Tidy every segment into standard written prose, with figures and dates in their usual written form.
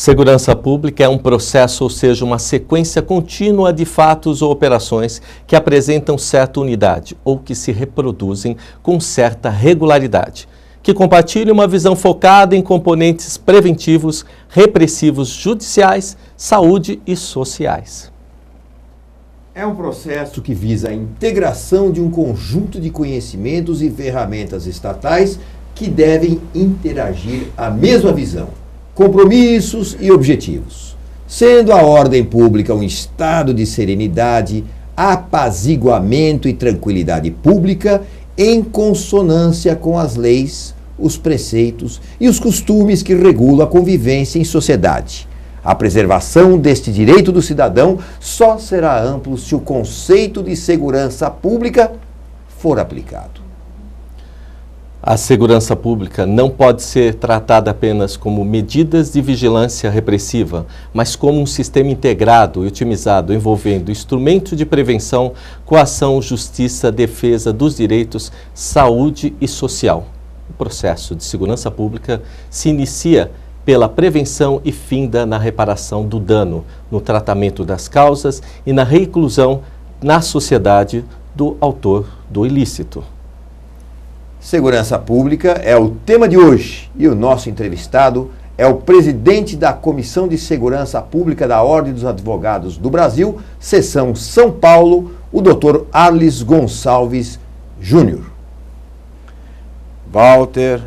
Segurança pública é um processo, ou seja, uma sequência contínua de fatos ou operações que apresentam certa unidade ou que se reproduzem com certa regularidade, que compartilham uma visão focada em componentes preventivos, repressivos, judiciais, saúde e sociais. É um processo que visa a integração de um conjunto de conhecimentos e ferramentas estatais que devem interagir a mesma visão, compromissos e objetivos, sendo a ordem pública um estado de serenidade, apaziguamento e tranquilidade pública em consonância com as leis, os preceitos e os costumes que regulam a convivência em sociedade. A preservação deste direito do cidadão só será amplo se o conceito de segurança pública for aplicado. A segurança pública não pode ser tratada apenas como medidas de vigilância repressiva, mas como um sistema integrado e otimizado envolvendo instrumentos de prevenção, coação, justiça, defesa dos direitos, saúde e social. O processo de segurança pública se inicia pela prevenção e finda na reparação do dano, no tratamento das causas e na reinclusão na sociedade do autor do ilícito. Segurança pública é o tema de hoje e o nosso entrevistado é o presidente da Comissão de Segurança Pública da Ordem dos Advogados do Brasil, Seção São Paulo, o Dr. Arlis Gonçalves Júnior. Walter,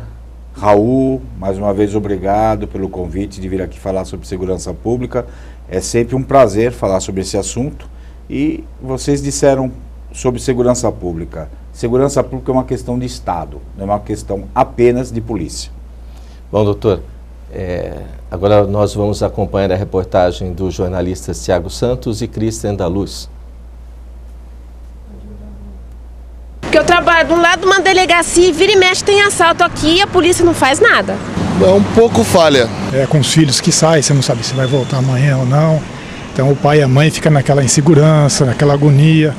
Raul, mais uma vez obrigado pelo convite de vir aqui falar sobre segurança pública. É sempre um prazer falar sobre esse assunto e vocês disseram sobre segurança pública. Segurança pública é uma questão de Estado, não é uma questão apenas de polícia. Bom, doutor, agora nós vamos acompanhar a reportagem dos jornalistas Thiago Santos e Cristian da Luz. Porque eu trabalho de um lado de uma delegacia e vira e mexe tem assalto aqui e a polícia não faz nada. É um pouco falha. Com os filhos que saem, você não sabe se vai voltar amanhã ou não. Então o pai e a mãe ficam naquela insegurança, naquela agonia.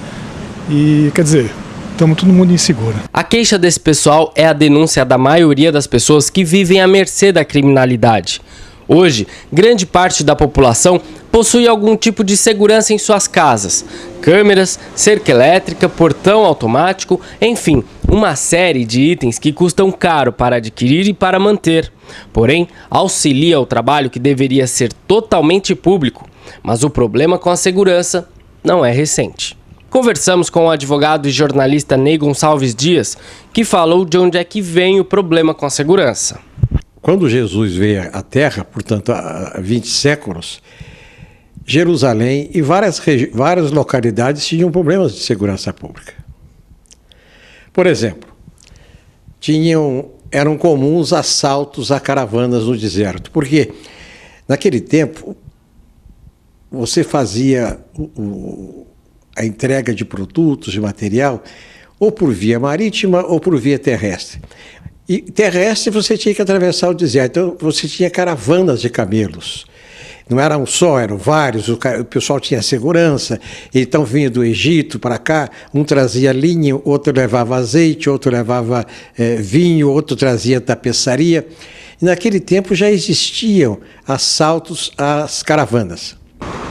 E, quer dizer, estamos todo mundo inseguro. A queixa desse pessoal é a denúncia da maioria das pessoas que vivem à mercê da criminalidade. Hoje, grande parte da população possui algum tipo de segurança em suas casas. Câmeras, cerca elétrica, portão automático, enfim, uma série de itens que custam caro para adquirir e para manter. Porém, auxilia o trabalho que deveria ser totalmente público. Mas o problema com a segurança não é recente. Conversamos com o advogado e jornalista Ney Gonçalves Dias, que falou de onde é que vem o problema com a segurança. Quando Jesus veio à Terra, portanto há 20 séculos, Jerusalém e várias localidades tinham problemas de segurança pública. Por exemplo, eram comuns assaltos a caravanas no deserto, porque naquele tempo você fazia a entrega de produtos, de material, ou por via marítima ou por via terrestre. E terrestre você tinha que atravessar o deserto, então você tinha caravanas de camelos. Não era um só, eram vários, o pessoal tinha segurança, então vinha do Egito para cá, um trazia linho, outro levava azeite, outro levava vinho, outro trazia tapeçaria. E naquele tempo já existiam assaltos às caravanas.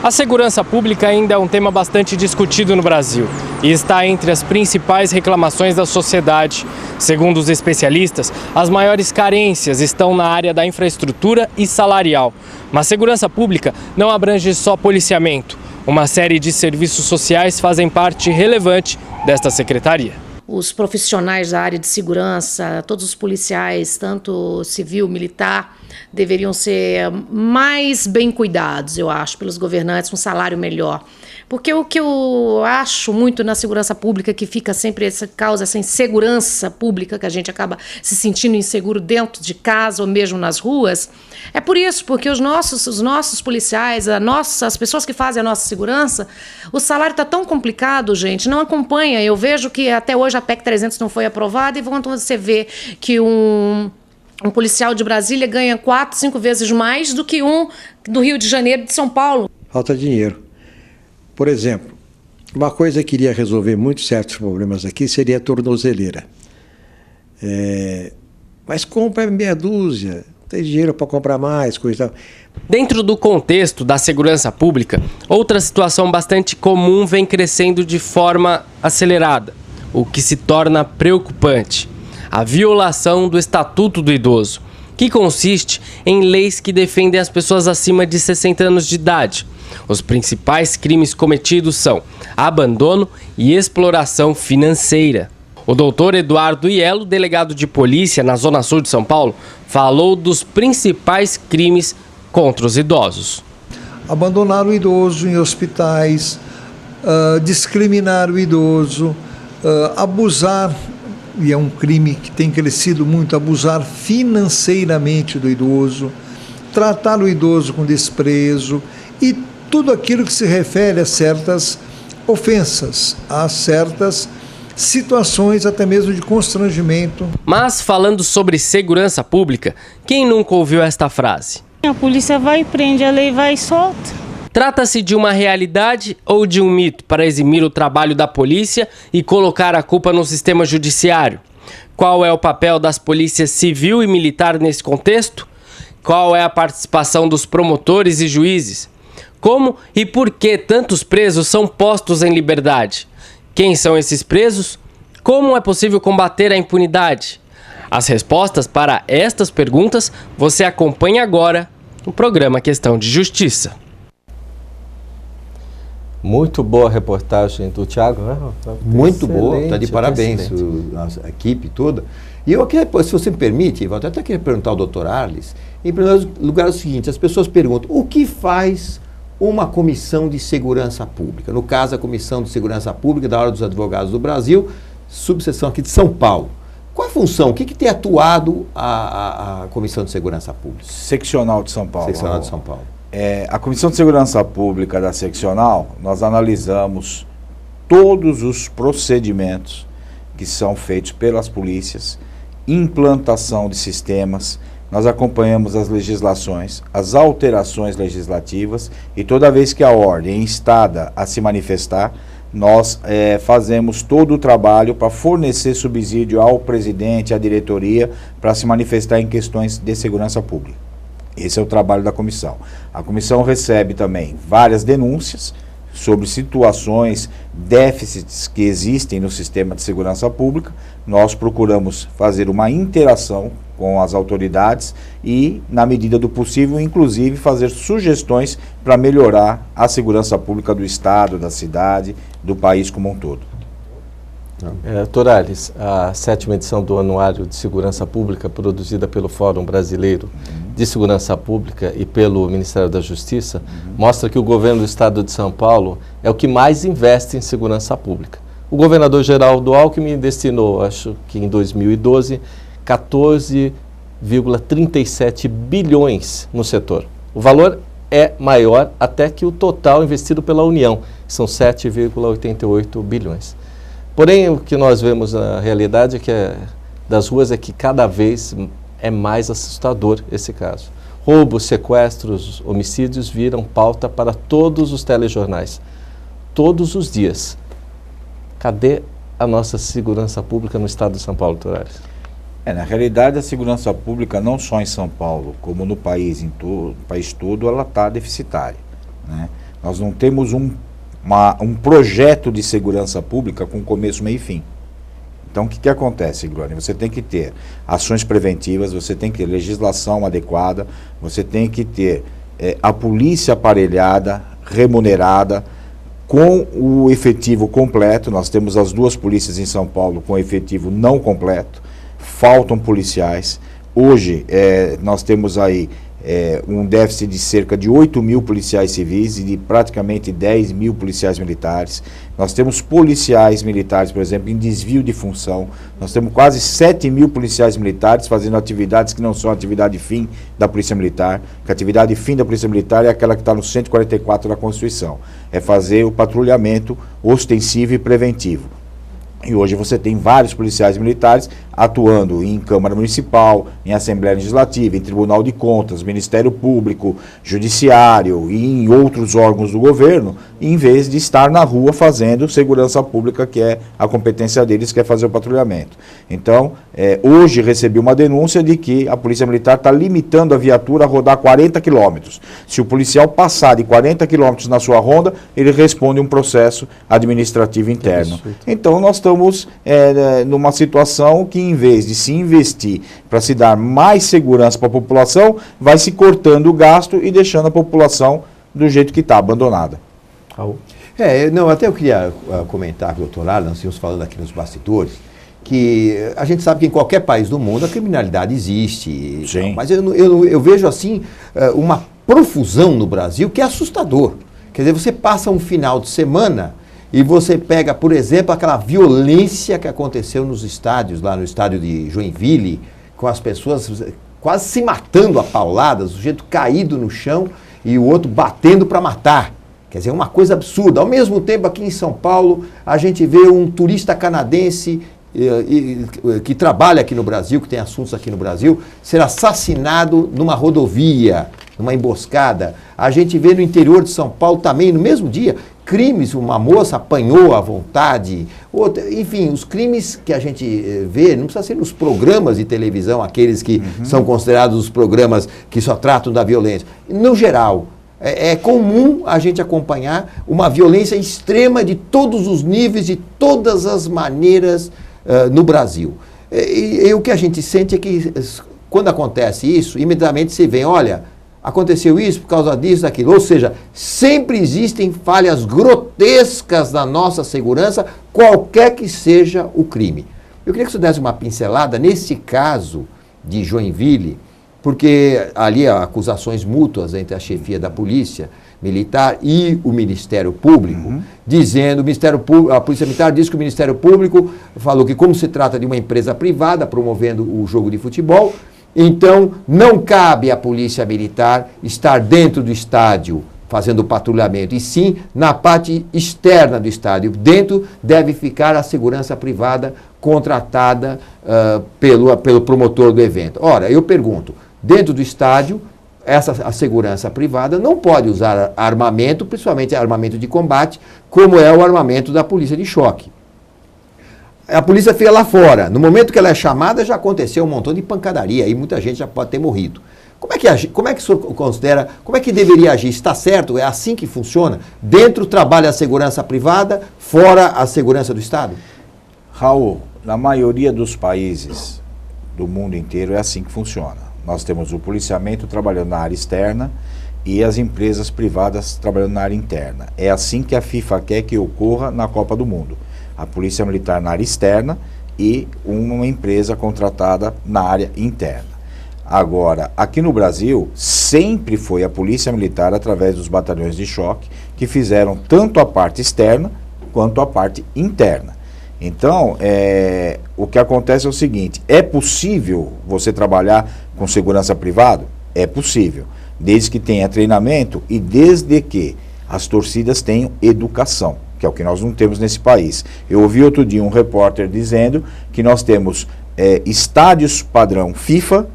A segurança pública ainda é um tema bastante discutido no Brasil e está entre as principais reclamações da sociedade. Segundo os especialistas, as maiores carências estão na área da infraestrutura e salarial. Mas segurança pública não abrange só policiamento. Uma série de serviços sociais fazem parte relevante desta secretaria. Os profissionais da área de segurança, todos os policiais, tanto civil, militar, deveriam ser mais bem cuidados, eu acho, pelos governantes, um salário melhor. Porque o que eu acho muito na segurança pública, que fica sempre essa insegurança pública, que a gente acaba se sentindo inseguro dentro de casa ou mesmo nas ruas, é por isso, porque os nossos policiais, as pessoas que fazem a nossa segurança, o salário está tão complicado, gente, não acompanha. Eu vejo que até hoje a PEC 300 não foi aprovada e quando você vê que um policial de Brasília ganha 4, 5 vezes mais do que um do Rio de Janeiro e de São Paulo. Falta dinheiro. Por exemplo, uma coisa que iria resolver muito certos problemas aqui seria a tornozeleira. Mas compra meia dúzia, tem dinheiro para comprar mais, coisa e tal. Dentro do contexto da segurança pública, outra situação bastante comum vem crescendo de forma acelerada, o que se torna preocupante: a violação do Estatuto do Idoso, que consiste em leis que defendem as pessoas acima de 60 anos de idade. Os principais crimes cometidos são abandono e exploração financeira. O doutor Eduardo Iello, delegado de polícia na Zona Sul de São Paulo, falou dos principais crimes contra os idosos. Abandonar o idoso em hospitais, discriminar o idoso, abusar, e é um crime que tem crescido muito, abusar financeiramente do idoso, tratar o idoso com desprezo e tudo aquilo que se refere a certas ofensas, a certas situações até mesmo de constrangimento. Mas falando sobre segurança pública, quem nunca ouviu esta frase? A polícia vai, prende a lei, vai e solta. Trata-se de uma realidade ou de um mito para eximir o trabalho da polícia e colocar a culpa no sistema judiciário? Qual é o papel das polícias civil e militar nesse contexto? Qual é a participação dos promotores e juízes? Como e por que tantos presos são postos em liberdade? Quem são esses presos? Como é possível combater a impunidade? As respostas para estas perguntas você acompanha agora no programa Questão de Justiça. Muito boa a reportagem do Thiago, né? Muito boa, está de parabéns a equipe toda. E eu queria, se você me permite, eu até queria perguntar ao doutor Arles, em primeiro lugar é o seguinte: as pessoas perguntam, o que faz uma comissão de segurança pública? No caso, a Comissão de Segurança Pública da Ordem dos Advogados do Brasil, subseção aqui de São Paulo. Qual a função? O que tem atuado a Comissão de Segurança Pública? Seccional de São Paulo. Seccional de São Paulo. A Comissão de Segurança Pública da Seccional, nós analisamos todos os procedimentos que são feitos pelas polícias, implantação de sistemas, nós acompanhamos as legislações, as alterações legislativas e toda vez que a ordem instada a se manifestar, nós fazemos todo o trabalho para fornecer subsídio ao presidente, à diretoria, para se manifestar em questões de segurança pública. Esse é o trabalho da comissão. A comissão recebe também várias denúncias sobre situações, déficits que existem no sistema de segurança pública. Nós procuramos fazer uma interação com as autoridades e, na medida do possível, inclusive fazer sugestões para melhorar a segurança pública do Estado, da cidade, do país como um todo. Dr. Arles, a 7ª edição do Anuário de Segurança Pública, produzida pelo Fórum Brasileiro de Segurança Pública e pelo Ministério da Justiça, mostra que o governo do Estado de São Paulo é o que mais investe em segurança pública. O governador Geraldo Alckmin destinou, acho que em 2012, 14,37 bilhões no setor. O valor é maior até que o total investido pela União, que são 7,88 bilhões. Porém, o que nós vemos na realidade das ruas é que cada vez é mais assustador esse caso. Roubos, sequestros, homicídios viram pauta para todos os telejornais, todos os dias. Cadê a nossa segurança pública no estado de São Paulo, doutor Arles? Na realidade, a segurança pública, não só em São Paulo, como no país, o país todo, ela está deficitária, né? Nós não temos um projeto de segurança pública com começo, meio e fim. Então, o que acontece, Glória? Você tem que ter ações preventivas, você tem que ter legislação adequada, você tem que ter a polícia aparelhada, remunerada, com o efetivo completo. Nós temos as 2 polícias em São Paulo com efetivo não completo, faltam policiais. Hoje, nós temos aí um déficit de cerca de 8 mil policiais civis e de praticamente 10 mil policiais militares. Nós temos policiais militares, por exemplo, em desvio de função. Nós temos quase 7 mil policiais militares fazendo atividades que não são atividade fim da Polícia Militar, que a atividade fim da Polícia Militar é aquela que está no 144 da Constituição, é fazer o patrulhamento ostensivo e preventivo. E hoje você tem vários policiais militares atuando em Câmara Municipal, em Assembleia Legislativa, em Tribunal de Contas, Ministério Público, Judiciário e em outros órgãos do governo, em vez de estar na rua fazendo segurança pública, que é a competência deles, que é fazer o patrulhamento. Então, hoje recebi uma denúncia de que a Polícia Militar está limitando a viatura a rodar 40 quilômetros. Se o policial passar de 40 quilômetros na sua ronda, ele responde um processo administrativo interno. Então, nós estamos numa situação que, em vez de se investir para se dar mais segurança para a população, vai se cortando o gasto e deixando a população do jeito que está, abandonada. Até eu queria comentar com o doutor Alan, nós estamos falando aqui nos bastidores, que a gente sabe que em qualquer país do mundo a criminalidade existe. Sim. Mas eu vejo assim uma profusão no Brasil que é assustador. Quer dizer, você passa um final de semana e você pega, por exemplo, aquela violência que aconteceu nos estádios, lá no estádio de Joinville, com as pessoas quase se matando a pauladas, o sujeito caído no chão e o outro batendo para matar. Quer dizer, uma coisa absurda. Ao mesmo tempo, aqui em São Paulo, a gente vê um turista canadense que trabalha aqui no Brasil, que tem assuntos aqui no Brasil, ser assassinado numa rodovia, numa emboscada. A gente vê no interior de São Paulo também, no mesmo dia, crimes, uma moça apanhou à vontade, outra, enfim, os crimes que a gente vê, não precisa ser nos programas de televisão, aqueles que são considerados os programas que só tratam da violência. No geral, é comum a gente acompanhar uma violência extrema de todos os níveis, de todas as maneiras no Brasil. E o que a gente sente é que quando acontece isso, imediatamente se vê, olha, aconteceu isso por causa disso, daquilo. Ou seja, sempre existem falhas grotescas na nossa segurança, qualquer que seja o crime. Eu queria que você desse uma pincelada nesse caso de Joinville, porque ali há acusações mútuas entre a chefia da Polícia Militar e o Ministério Público, dizendo, a Polícia Militar diz que o Ministério Público falou que, como se trata de uma empresa privada promovendo o jogo de futebol, então não cabe à Polícia Militar estar dentro do estádio fazendo patrulhamento, e sim na parte externa do estádio. Dentro deve ficar a segurança privada contratada pelo promotor do evento. Ora, eu pergunto, dentro do estádio, a segurança privada não pode usar armamento, principalmente armamento de combate, como é o armamento da polícia de choque. A polícia fica lá fora. No momento que ela é chamada, já aconteceu um montão de pancadaria, e muita gente já pode ter morrido. Como é que o senhor considera, como é que deveria agir? Está certo? É assim que funciona? Dentro trabalha a segurança privada, fora a segurança do Estado? Raul, na maioria dos países do mundo inteiro é assim que funciona. Nós temos o policiamento trabalhando na área externa e as empresas privadas trabalhando na área interna. É assim que a FIFA quer que ocorra na Copa do Mundo. A Polícia Militar na área externa e uma empresa contratada na área interna. Agora, aqui no Brasil, sempre foi a Polícia Militar, através dos batalhões de choque, que fizeram tanto a parte externa quanto a parte interna. Então, o que acontece é o seguinte, é possível você trabalhar com segurança privada? É possível, desde que tenha treinamento e desde que as torcidas tenham educação, que é o que nós não temos nesse país. Eu ouvi outro dia um repórter dizendo que nós temos estádios padrão FIFA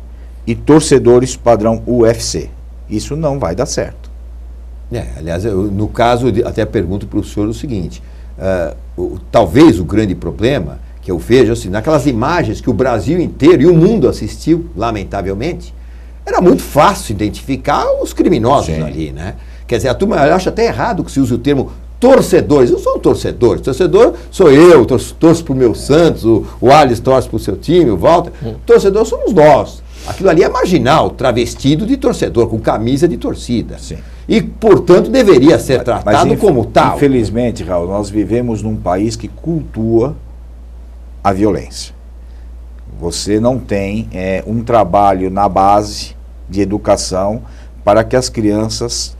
e torcedores padrão UFC. Isso não vai dar certo. Aliás, no caso, até pergunto para o senhor o seguinte, talvez o grande problema que eu vejo, assim, naquelas imagens que o Brasil inteiro e o mundo assistiu, lamentavelmente, era muito fácil identificar os criminosos ali, né? Quer dizer, a turma acha até errado que se use o termo torcedores. Eu sou um torcedor. Torcedor sou eu, torço pro meu Santos, o Alisson torce pro seu time, o Walter. Torcedor somos nós. Aquilo ali é marginal, travestido de torcedor, com camisa de torcida. Sim. E, portanto, deveria ser tratado como tal. Infelizmente, Raul, nós vivemos num país que cultua a violência. Você não tem um trabalho na base de educação para que as crianças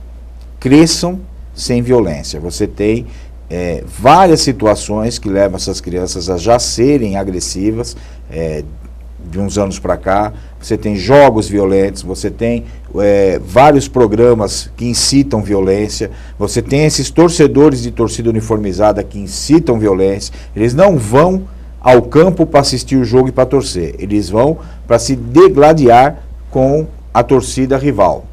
cresçam sem violência. Você tem várias situações que levam essas crianças a já serem agressivas, de uns anos para cá. Você tem jogos violentos, você tem vários programas que incitam violência, você tem esses torcedores de torcida uniformizada que incitam violência. Eles não vão ao campo para assistir o jogo e para torcer. Eles vão para se degladiar com a torcida rival.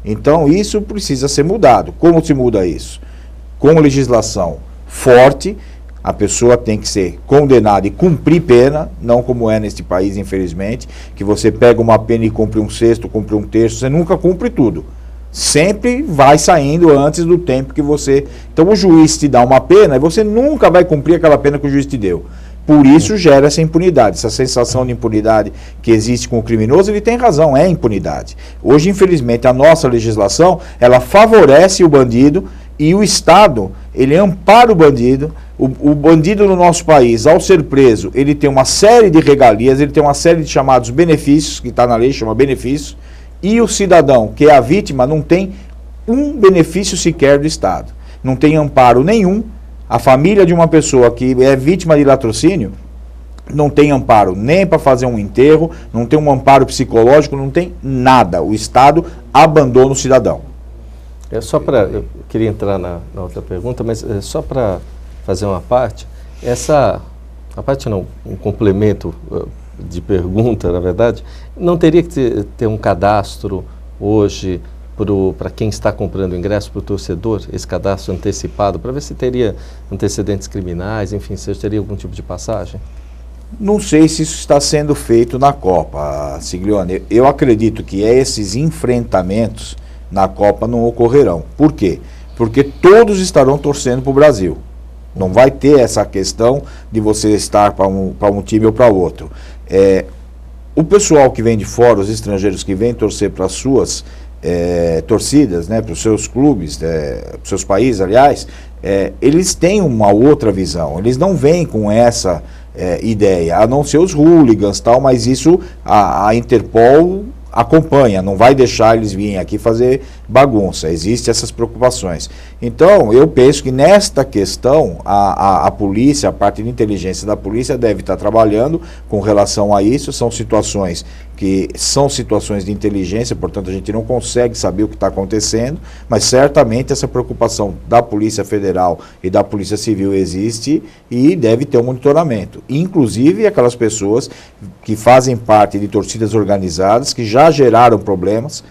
Então isso precisa ser mudado. Como se muda isso? Com legislação forte, a pessoa tem que ser condenada e cumprir pena, não como é neste país, infelizmente, que você pega uma pena e cumpre um sexto, cumpre um terço, você nunca cumpre tudo. Sempre vai saindo antes do tempo que você... Então o juiz te dá uma pena e você nunca vai cumprir aquela pena que o juiz te deu. Por isso gera essa impunidade, essa sensação de impunidade que existe com o criminoso. Ele tem razão, é impunidade. Hoje, infelizmente, a nossa legislação, ela favorece o bandido e o Estado, ele ampara o bandido. O bandido no nosso país, ao ser preso, ele tem uma série de regalias, ele tem uma série de chamados benefícios, que está na lei, chama benefícios, e o cidadão, que é a vítima, não tem um benefício sequer do Estado. Não tem amparo nenhum. A família de uma pessoa que é vítima de latrocínio não tem amparo nem para fazer um enterro, não tem um amparo psicológico, não tem nada. O Estado abandona o cidadão. Eu queria entrar na outra pergunta, mas só para fazer uma parte, um complemento de pergunta, na verdade, não teria que ter um cadastro hoje para quem está comprando ingresso para o torcedor, esse cadastro antecipado, para ver se teria antecedentes criminais, enfim, se teria algum tipo de passagem? Não sei se isso está sendo feito na Copa, Siglione. Eu acredito que esses enfrentamentos na Copa não ocorrerão. Por quê? Porque todos estarão torcendo para o Brasil. Não vai ter essa questão de você estar para um time ou para outro. O pessoal que vem de fora, os estrangeiros que vêm torcer para as suas torcidas, né, para os seus clubes, para os seus países, aliás, eles têm uma outra visão. Eles não vêm com essa ideia, a não ser os hooligans, tal, mas isso a Interpol acompanha, não vai deixar eles virem aqui fazer bagunça. Existem essas preocupações. Então, eu penso que nesta questão, a polícia, a parte de inteligência da polícia deve estar trabalhando com relação a isso. São situações que são situações de inteligência, portanto a gente não consegue saber o que está acontecendo, mas certamente essa preocupação da Polícia Federal e da Polícia Civil existe e deve ter um monitoramento. Inclusive aquelas pessoas que fazem parte de torcidas organizadas, que já geraram problemas.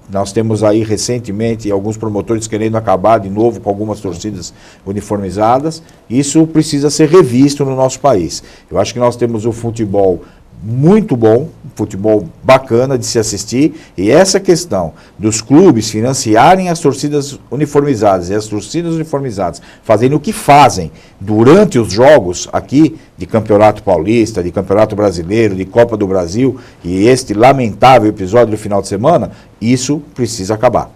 Nós temos aí recentemente alguns promotores querendo acabar de novo com algumas torcidas uniformizadas. Isso precisa ser revisto no nosso país. Eu acho que nós temos um futebol muito bom, futebol bacana de se assistir, e essa questão dos clubes financiarem as torcidas uniformizadas e as torcidas uniformizadas fazendo o que fazem durante os jogos aqui de Campeonato Paulista, de Campeonato Brasileiro, de Copa do Brasil, e este lamentável episódio do final de semana, isso precisa acabar.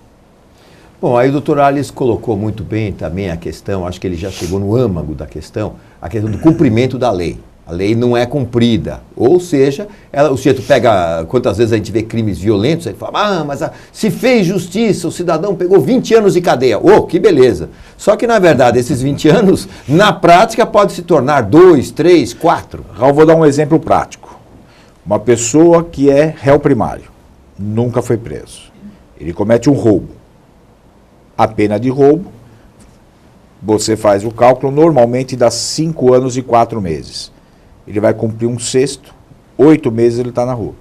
Bom, aí o doutor Alice colocou muito bem também a questão, acho que ele já chegou no âmago da questão, a questão do cumprimento da lei. A lei não é cumprida, ou seja, o sujeito pega, quantas vezes a gente vê crimes violentos, ele fala, mas se fez justiça, o cidadão pegou 20 anos de cadeia, que beleza. Só que na verdade esses 20 anos, na prática pode se tornar 2, 3, 4. Eu vou dar um exemplo prático. Uma pessoa que é réu primário, nunca foi preso, ele comete um roubo. A pena de roubo, você faz o cálculo, normalmente dá 5 anos e 4 meses. Ele vai cumprir um sexto, 8 meses ele está na rua.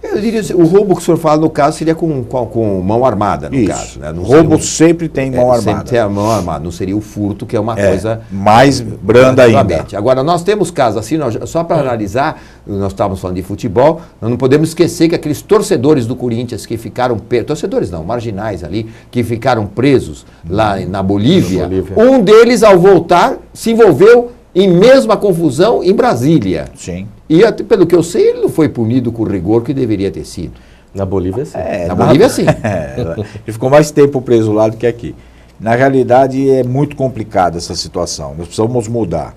Eu diria assim, o roubo que o senhor fala no caso seria com mão armada, no caso. Né? Roubo sempre tem mão armada. Sempre tem a mão armada, não seria o furto, que é uma coisa mais branda ainda. Agora, nós temos casos assim, só para analisar, nós estávamos falando de futebol, nós não podemos esquecer que aqueles torcedores do Corinthians que ficaram, torcedores não, marginais ali, que ficaram presos lá na Bolívia, um deles, ao voltar, se envolveu em mesma confusão em Brasília. Sim. E, pelo que eu sei, ele não foi punido com o rigor que deveria ter sido. Na Bolívia, sim. Na Bolívia, sim. Ele ficou mais tempo preso lá do que aqui. Na realidade, é muito complicada essa situação. Nós precisamos mudar.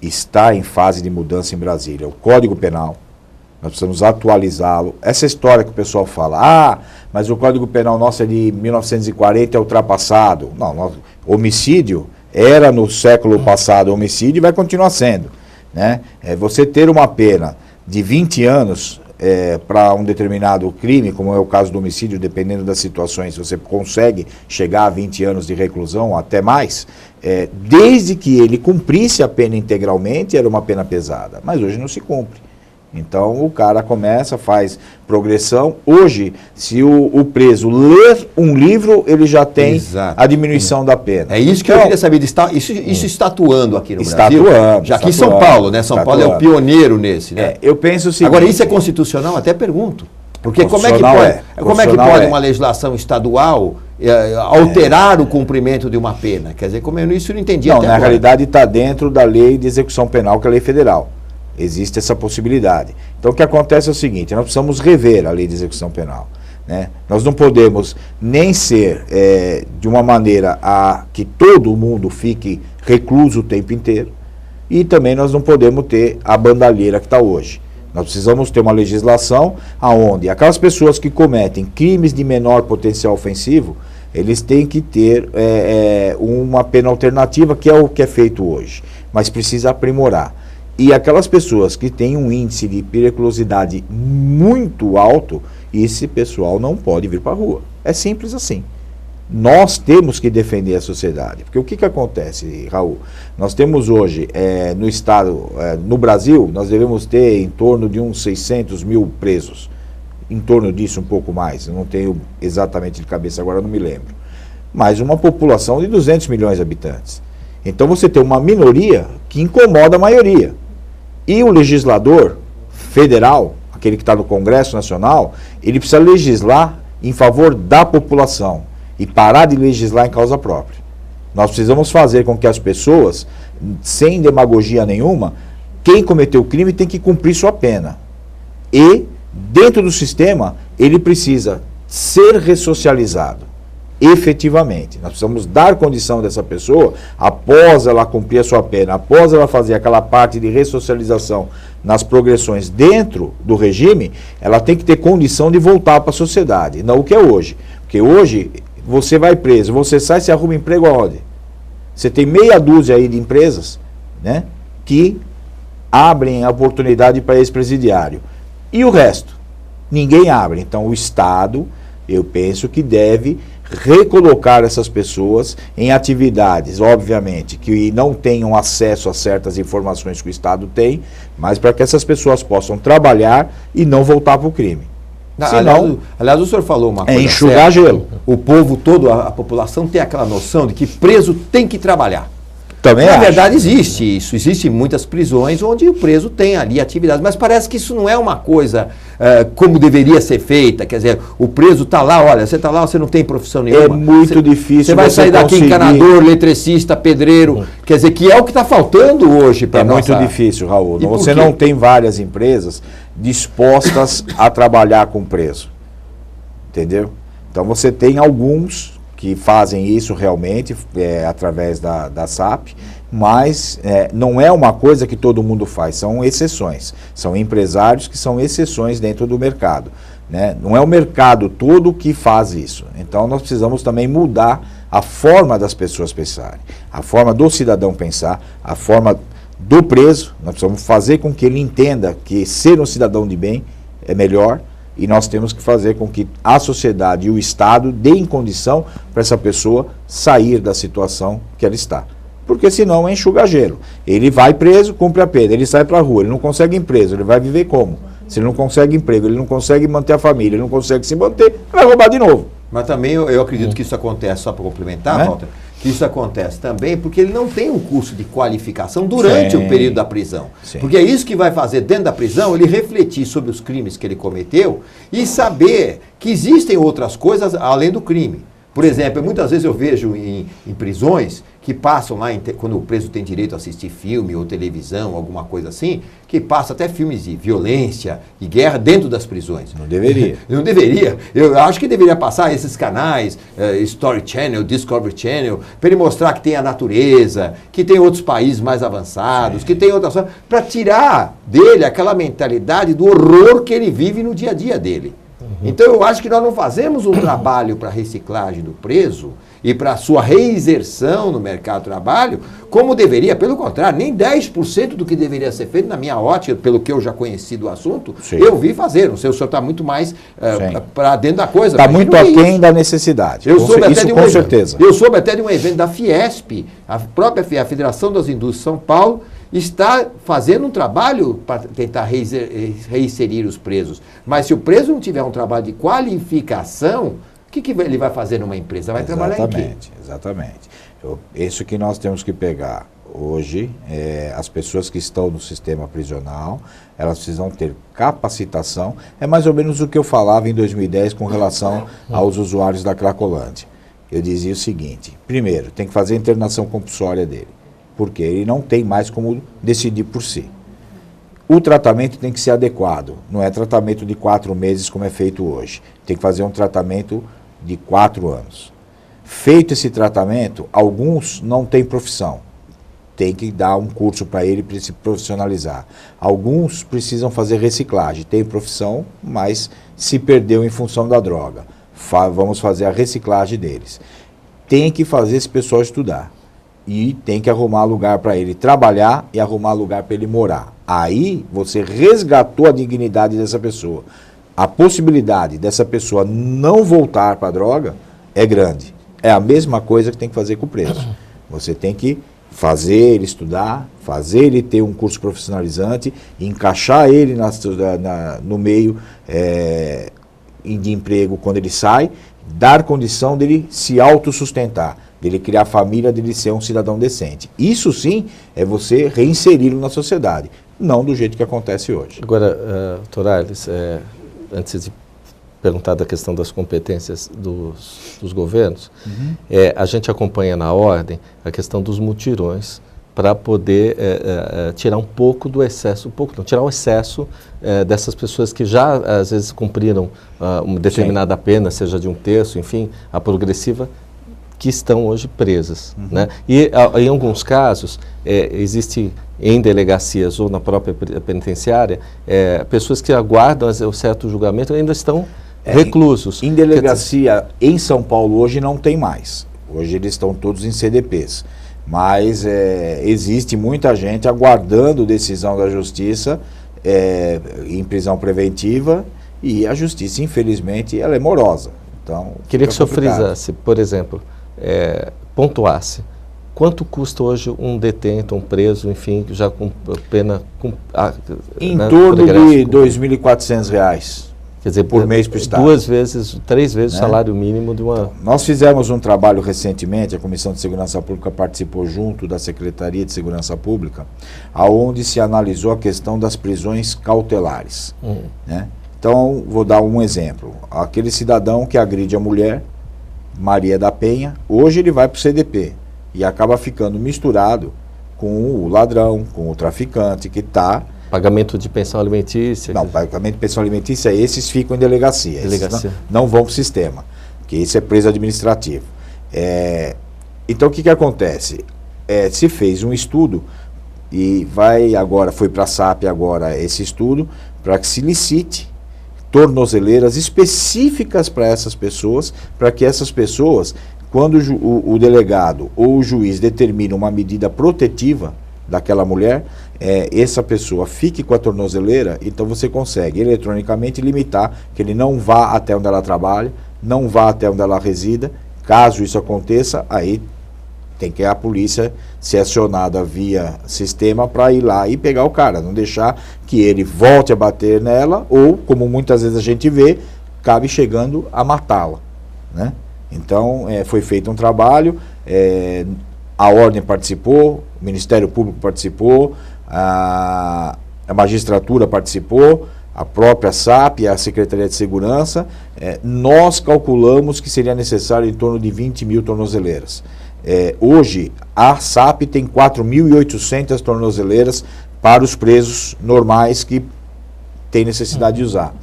Está em fase de mudança em Brasília. O Código Penal, nós precisamos atualizá-lo. Essa história que o pessoal fala, mas o Código Penal nosso é de 1940, é ultrapassado. Não, homicídio era no século passado homicídio e vai continuar sendo. Né? Você ter uma pena de 20 anos para um determinado crime, como é o caso do homicídio, dependendo das situações, você consegue chegar a 20 anos de reclusão, até mais, desde que ele cumprisse a pena integralmente, era uma pena pesada, mas hoje não se cumpre. Então o cara começa, faz progressão. Hoje, se o preso ler um livro, ele já tem a diminuição da pena. É isso que eu queria saber. Isso está atuando aqui no Brasil? Já aqui em São Paulo, né? São Paulo é o pioneiro nesse, né? Eu penso o seguinte... Agora, isso é constitucional? Até pergunto. Porque como é que pode uma legislação estadual alterar o cumprimento de uma pena? Quer dizer, como isso eu não entendi até agora. Na realidade está dentro da lei de execução penal, que é a lei federal. Existe essa possibilidade. Então o que acontece é o seguinte, nós precisamos rever a lei de execução penal, né? Nós não podemos nem ser de uma maneira a que todo mundo fique recluso o tempo inteiro, e também nós não podemos ter a bandalheira que está hoje. Nós precisamos ter uma legislação onde aquelas pessoas que cometem crimes de menor potencial ofensivo, eles têm que ter uma pena alternativa, que é o que é feito hoje, mas precisa aprimorar. E aquelas pessoas que têm um índice de periculosidade muito alto, esse pessoal não pode vir para a rua. É simples assim. Nós temos que defender a sociedade. Porque o que acontece, Raul? Nós temos hoje, no estado, no Brasil, nós devemos ter em torno de uns 600 mil presos. Em torno disso, um pouco mais. Eu não tenho exatamente de cabeça agora, não me lembro. Mas uma população de 200 milhões de habitantes. Então você tem uma minoria que incomoda a maioria. E o legislador federal, aquele que está no Congresso Nacional, ele precisa legislar em favor da população e parar de legislar em causa própria. Nós precisamos fazer com que as pessoas, sem demagogia nenhuma, quem cometeu o crime tem que cumprir sua pena. E, dentro do sistema, ele precisa ser ressocializado. Efetivamente, nós precisamos dar condição dessa pessoa, após ela cumprir a sua pena, após ela fazer aquela parte de ressocialização nas progressões dentro do regime, ela tem que ter condição de voltar para a sociedade, não o que é hoje. Porque hoje, você vai preso, você sai, você arruma emprego aonde? Você tem meia dúzia aí de empresas, né, que abrem a oportunidade para esse presidiário. E o resto? Ninguém abre. Então o Estado, eu penso que deve recolocar essas pessoas em atividades, obviamente, que não tenham acesso a certas informações que o Estado tem, mas para que essas pessoas possam trabalhar e não voltar para o crime. Aliás, o senhor falou uma coisa enxugar gelo. O povo todo, a população tem aquela noção de que preso tem que trabalhar. Também Na verdade existe isso, existem muitas prisões onde o preso tem ali atividade, mas parece que isso não é uma coisa como deveria ser feita, quer dizer, o preso está lá, olha, você está lá, você não tem profissão nenhuma. É muito difícil você vai sair daqui encanador, eletricista, pedreiro, quer dizer, que é o que está faltando hoje para nós. É muito difícil, Raul, você não tem várias empresas dispostas a trabalhar com preso, entendeu? Então você tem alguns que fazem isso realmente através da SAP, mas não é uma coisa que todo mundo faz, são exceções, são empresários que são exceções dentro do mercado, né? Não é o mercado todo que faz isso, então nós precisamos também mudar a forma das pessoas pensarem, a forma do cidadão pensar, a forma do preso, nós precisamos fazer com que ele entenda que ser um cidadão de bem é melhor. E nós temos que fazer com que a sociedade e o Estado deem condição para essa pessoa sair da situação que ela está. Porque senão é enxugar gelo. Ele vai preso, cumpre a pena, ele sai para a rua, ele não consegue emprego, ele vai viver como? Se ele não consegue emprego, ele não consegue manter a família, ele não consegue se manter, vai roubar de novo. Mas também eu acredito que isso acontece, só para complementar, Walter, que isso acontece também porque ele não tem um curso de qualificação durante o período da prisão. Porque é isso que vai fazer dentro da prisão ele refletir sobre os crimes que ele cometeu e saber que existem outras coisas além do crime. Por exemplo, muitas vezes eu vejo em prisões que passam lá, quando o preso tem direito a assistir filme ou televisão, alguma coisa assim, que passa até filmes de violência e guerra dentro das prisões. Não deveria. Não deveria. Eu acho que deveria passar esses canais, Story Channel, Discovery Channel, para ele mostrar que tem a natureza, que tem outros países mais avançados, que tem outras coisas, para tirar dele aquela mentalidade do horror que ele vive no dia a dia dele. Então eu acho que nós não fazemos um trabalho para reciclagem do preso e para sua reinserção no mercado de trabalho como deveria. Pelo contrário, nem 10% do que deveria ser feito, na minha ótica, pelo que eu já conheci do assunto, eu vi fazer. Não sei, o senhor está muito mais para dentro da coisa. Está muito aquém da necessidade. Eu soube até isso de com certeza. Eu soube até de um evento da Fiesp, a própria a Federação das Indústrias de São Paulo, está fazendo um trabalho para tentar reinserir os presos. Mas se o preso não tiver um trabalho de qualificação, o que ele vai fazer numa empresa? Vai trabalhar em quê? Exatamente. Isso que nós temos que pegar hoje, as pessoas que estão no sistema prisional, elas precisam ter capacitação. É mais ou menos o que eu falava em 2010 com relação aos usuários da Cracolândia. Eu dizia o seguinte: primeiro, tem que fazer a internação compulsória dele, porque ele não tem mais como decidir por si. O tratamento tem que ser adequado, não é tratamento de 4 meses como é feito hoje. Tem que fazer um tratamento de 4 anos. Feito esse tratamento, alguns não têm profissão. Tem que dar um curso para ele para se profissionalizar. Alguns precisam fazer reciclagem. Tem profissão, mas se perdeu em função da droga. Vamos fazer a reciclagem deles. Tem que fazer esse pessoal estudar. E tem que arrumar lugar para ele trabalhar e arrumar lugar para ele morar. Aí você resgatou a dignidade dessa pessoa. A possibilidade dessa pessoa não voltar para a droga é grande. É a mesma coisa que tem que fazer com o preso. Você tem que fazer ele estudar, fazer ele ter um curso profissionalizante, encaixar ele no meio de emprego quando ele sai, dar condição dele se autossustentar, dele criar família, dele ser um cidadão decente. Isso sim é você reinseri-lo na sociedade, não do jeito que acontece hoje. Agora, doutor Arles, antes de perguntar da questão das competências dos governos, a gente acompanha na ordem a questão dos mutirões para poder tirar um pouco do excesso, tirar o excesso dessas pessoas que já às vezes cumpriram uma determinada pena, seja de 1/3, enfim, a progressiva, que estão hoje presas. Né? E em alguns casos, existe em delegacias ou na própria penitenciária, pessoas que aguardam o certo julgamento e ainda estão reclusos. Em delegacia em São Paulo hoje não tem mais. Hoje eles estão todos em CDPs. Mas existe muita gente aguardando decisão da justiça em prisão preventiva e a justiça, infelizmente, ela é morosa. Então, queria que o senhor frisasse, por exemplo, pontuasse. Quanto custa hoje um detento, um preso, enfim, já com pena... em torno de R$ 2.400. Quer dizer, por mês para o Estado. 2 vezes, 3 vezes o salário mínimo de uma... Então, nós fizemos um trabalho recentemente, a Comissão de Segurança Pública participou junto da Secretaria de Segurança Pública, aonde se analisou a questão das prisões cautelares. Né? Então, vou dar um exemplo. Aquele cidadão que agride a mulher, Maria da Penha, hoje ele vai para o CDP e acaba ficando misturado com o ladrão, com o traficante que está... Pagamento de pensão alimentícia? Não, pagamento de pensão alimentícia, esses ficam em delegacia. Não vão para o sistema, porque isso é preso administrativo. Então, o que acontece? Se fez um estudo e foi para a SAP agora esse estudo, para que se licite tornozeleiras específicas para essas pessoas, para que essas pessoas, quando o delegado ou o juiz determina uma medida protetiva daquela mulher, essa pessoa fique com a tornozeleira, então você consegue eletronicamente limitar que ele não vá até onde ela trabalha, não vá até onde ela resida. Caso isso aconteça, aí tem que a polícia ser acionada via sistema para ir lá e pegar o cara, não deixar que ele volte a bater nela ou, como muitas vezes a gente vê, acabe chegando a matá-la. Né? Então, foi feito um trabalho, a Ordem participou, o Ministério Público participou, a magistratura participou, a própria SAP e a Secretaria de Segurança. Nós calculamos que seria necessário em torno de 20 mil tornozeleiras. Hoje, a SAP tem 4.800 tornozeleiras para os presos normais que têm necessidade de usar.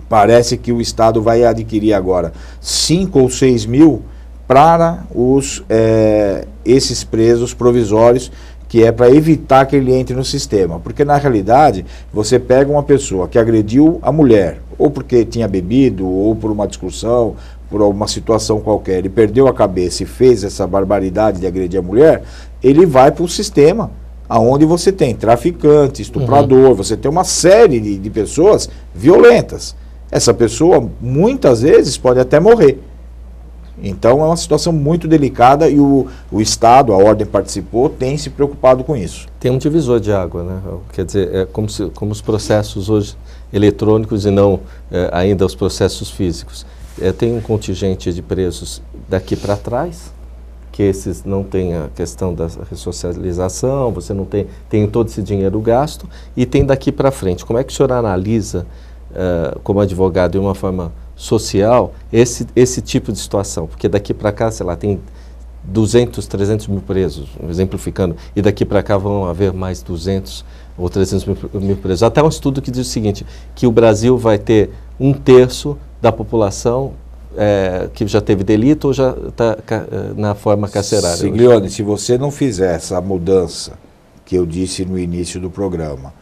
Parece que o Estado vai adquirir agora 5 ou 6 mil para esses presos provisórios, que é para evitar que ele entre no sistema. Porque, na realidade, você pega uma pessoa que agrediu a mulher ou porque tinha bebido, ou por uma discussão, por alguma situação qualquer, ele perdeu a cabeça e fez essa barbaridade de agredir a mulher, ele vai para o sistema, onde você tem traficante, estuprador, você tem uma série de pessoas violentas. Essa pessoa, muitas vezes, pode até morrer. Então, é uma situação muito delicada e o Estado, a Ordem participou, tem se preocupado com isso. Tem um divisor de água, né? Quer dizer, é como os processos hoje eletrônicos e não ainda os processos físicos. Tem um contingente de presos daqui para trás, que esses não têm a questão da ressocialização, você não tem todo esse dinheiro gasto, e tem daqui para frente. Como é que o senhor analisa, como advogado, de uma forma social, esse tipo de situação? Porque daqui para cá, sei lá, tem 200, 300 mil presos, exemplificando, e daqui para cá vão haver mais 200 ou 300 mil presos. Até um estudo que diz o seguinte, que o Brasil vai ter 1/3 da população que já teve delito ou já está na forma carcerária. Siglione, se você não fizer essa mudança que eu disse no início do programa,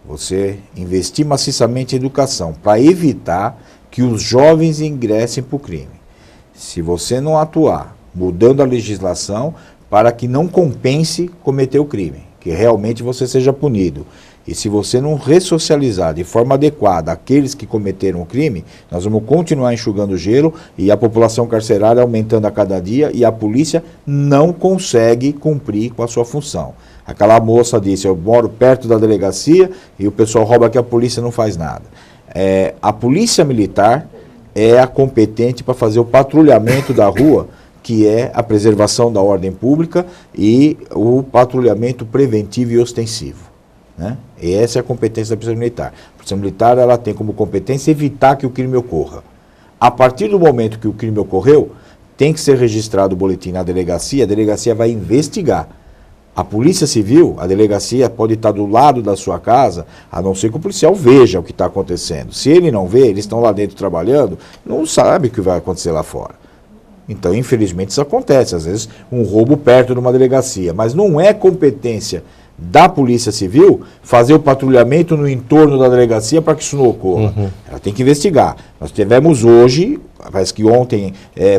você investir maciçamente em educação para evitar que os jovens ingressem para o crime. Se você não atuar mudando a legislação para que não compense cometer o crime, que realmente você seja punido. E se você não ressocializar de forma adequada aqueles que cometeram o crime, nós vamos continuar enxugando gelo e a população carcerária aumentando a cada dia e a polícia não consegue cumprir com a sua função. Aquela moça disse, eu moro perto da delegacia e o pessoal rouba que a polícia não faz nada. A polícia militar é a competente para fazer o patrulhamento da rua, que é a preservação da ordem pública e o patrulhamento preventivo e ostensivo, né? E essa é a competência da Polícia Militar. A Polícia Militar ela tem como competência evitar que o crime ocorra. A partir do momento que o crime ocorreu, tem que ser registrado o boletim na delegacia, a delegacia vai investigar. A Polícia Civil, a delegacia pode estar do lado da sua casa, a não ser que o policial veja o que está acontecendo. Se ele não vê, eles estão lá dentro trabalhando, não sabe o que vai acontecer lá fora. Então, infelizmente, isso acontece. Às vezes, um roubo perto de uma delegacia. Mas não é competência da Polícia Civil fazer o patrulhamento no entorno da delegacia para que isso não ocorra. Ela tem que investigar. Nós tivemos hoje, parece que ontem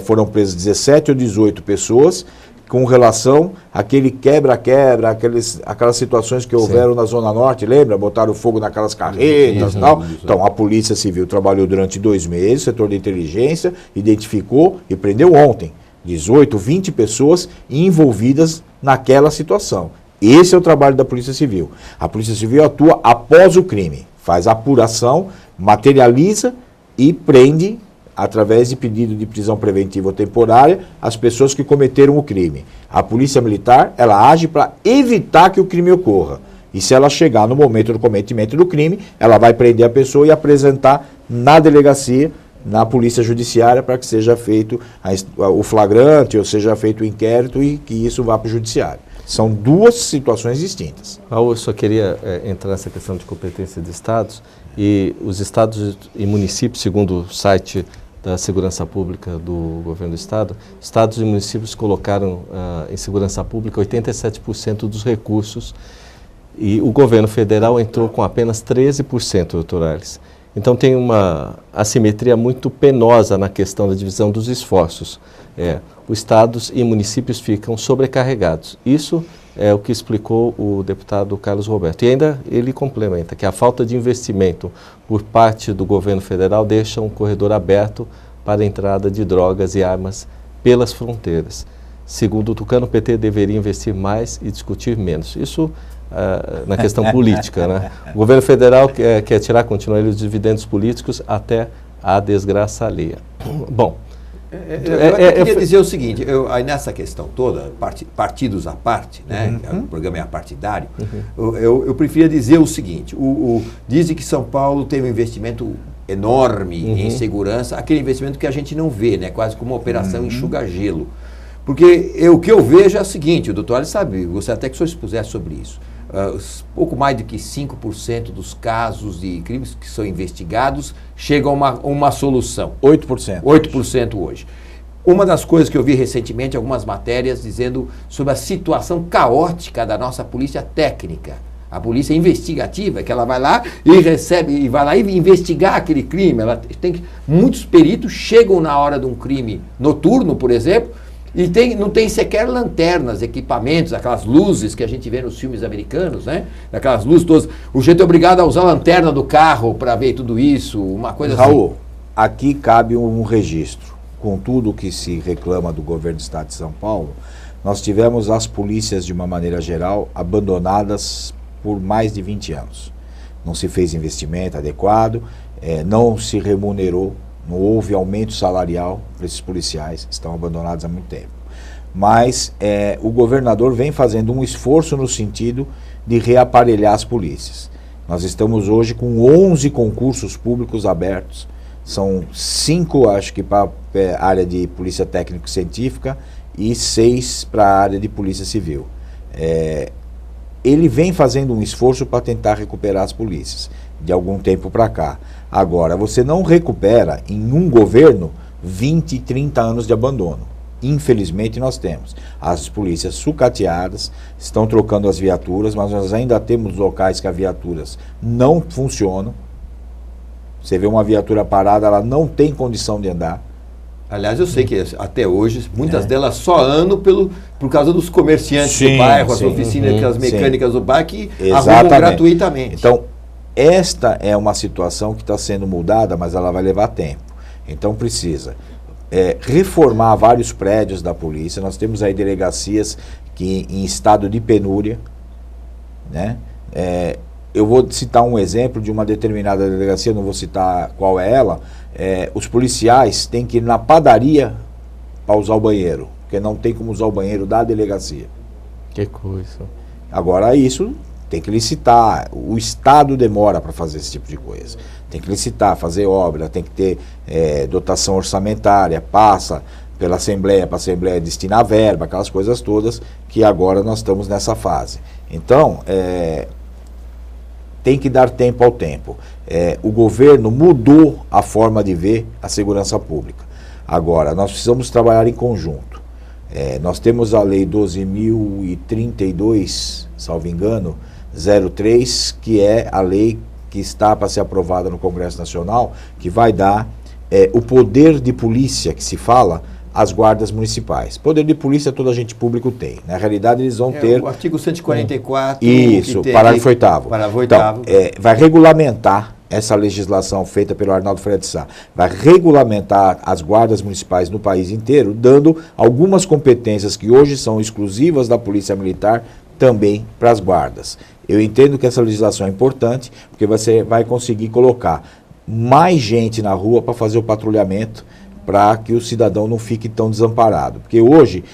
foram presas 17 ou 18 pessoas com relação àquele quebra-quebra, aquelas situações que houveram na Zona Norte, lembra? Botaram fogo naquelas carretas e tal. Então, a Polícia Civil trabalhou durante 2 meses, o setor de inteligência, identificou e prendeu ontem 18, 20 pessoas envolvidas naquela situação. Esse é o trabalho da Polícia Civil. A Polícia Civil atua após o crime, faz a apuração, materializa e prende através de pedido de prisão preventiva ou temporária, as pessoas que cometeram o crime. A Polícia Militar, ela age para evitar que o crime ocorra. E se ela chegar no momento do cometimento do crime, ela vai prender a pessoa e apresentar na delegacia, na Polícia Judiciária, para que seja feito o flagrante, ou seja feito o inquérito e que isso vá para o Judiciário. São 2 situações distintas. Raul, eu só queria entrar nessa questão de competência de estados, e os estados e municípios, segundo o site da Segurança Pública do Governo do Estado, estados e municípios colocaram em segurança pública 87% dos recursos e o governo federal entrou com apenas 13%, doutor Arles. Então tem uma assimetria muito penosa na questão da divisão dos esforços. Os estados e municípios ficam sobrecarregados. Isso é o que explicou o deputado Carlos Roberto. E ainda ele complementa que a falta de investimento por parte do governo federal deixa um corredor aberto para a entrada de drogas e armas pelas fronteiras. Segundo o Tucano, o PT deveria investir mais e discutir menos. Isso na questão política, né? O governo federal quer tirar continuamente os dividendos políticos até a desgraça alheia. Bom, eu queria dizer o seguinte, aí nessa questão toda, partidos à parte, né, o programa é apartidário, eu preferia dizer o seguinte, dizem que São Paulo tem um investimento enorme em segurança, aquele investimento que a gente não vê, né, quase como uma operação enxuga-gelo. Porque o que eu vejo é o seguinte, o doutor Arles sabe, gostaria até que o senhor expusesse sobre isso. Pouco mais do que 5% dos casos de crimes que são investigados chegam a uma solução. 8%. 8% hoje. Uma das coisas que eu vi recentemente, algumas matérias dizendo sobre a situação caótica da nossa polícia técnica. A polícia investigativa, que ela vai lá e recebe, e vai lá e investigar aquele crime. Ela tem que, muitos peritos chegam na hora de um crime noturno, por exemplo, e não tem sequer lanternas, equipamentos, aquelas luzes que a gente vê nos filmes americanos, né? Aquelas luzes todas. O sujeito é obrigado a usar a lanterna do carro para ver tudo isso, uma coisa Raul, assim. aqui cabe um registro. Com tudo que se reclama do governo do Estado de São Paulo, nós tivemos as polícias, de uma maneira geral, abandonadas por mais de 20 anos. Não se fez investimento adequado, não se remunerou, não houve aumento salarial para esses policiais, estão abandonados há muito tempo. Mas o governador vem fazendo um esforço no sentido de reaparelhar as polícias. Nós estamos hoje com 11 concursos públicos abertos, são 5, acho que, para a área de polícia técnico-científica e 6 para a área de polícia civil. Ele vem fazendo um esforço para tentar recuperar as polícias, de algum tempo para cá. Agora, você não recupera em um governo 20, 30 anos de abandono. Infelizmente nós temos. As polícias sucateadas, estão trocando as viaturas, mas nós ainda temos locais que as viaturas não funcionam. Você vê uma viatura parada, ela não tem condição de andar. Aliás, eu sei que até hoje, muitas delas só andam por causa dos comerciantes do bairro, as oficinas, as mecânicas do bairro que arrumam gratuitamente. Então, esta é uma situação que está sendo mudada, mas ela vai levar tempo. Então precisa reformar vários prédios da polícia. Nós temos aí delegacias que em estado de penúria, né? Eu vou citar um exemplo de uma determinada delegacia, não vou citar qual é ela. Os policiais têm que ir na padaria para usar o banheiro, porque não tem como usar o banheiro da delegacia. Que coisa. Agora isso tem que licitar, o Estado demora para fazer esse tipo de coisa. Tem que licitar, fazer obra, tem que ter dotação orçamentária, passa pela Assembleia, para a Assembleia destinar verba, aquelas coisas todas que agora nós estamos nessa fase. Então, tem que dar tempo ao tempo. O governo mudou a forma de ver a segurança pública. Agora, nós precisamos trabalhar em conjunto. Nós temos a Lei 12.032, salvo engano, 03, que é a lei que está para ser aprovada no Congresso Nacional, que vai dar o poder de polícia, que se fala, às guardas municipais. Poder de polícia todo agente público tem. Na realidade, eles vão ter... O artigo 144... Isso, parágrafo 8º. Parágrafo 8º. Então, vai regulamentar essa legislação feita pelo Arnaldo Freire de Sá. Vai regulamentar as guardas municipais no país inteiro, dando algumas competências que hoje são exclusivas da Polícia Militar também para as guardas. Eu entendo que essa legislação é importante, porque você vai conseguir colocar mais gente na rua para fazer o patrulhamento, para que o cidadão não fique tão desamparado. Porque hoje,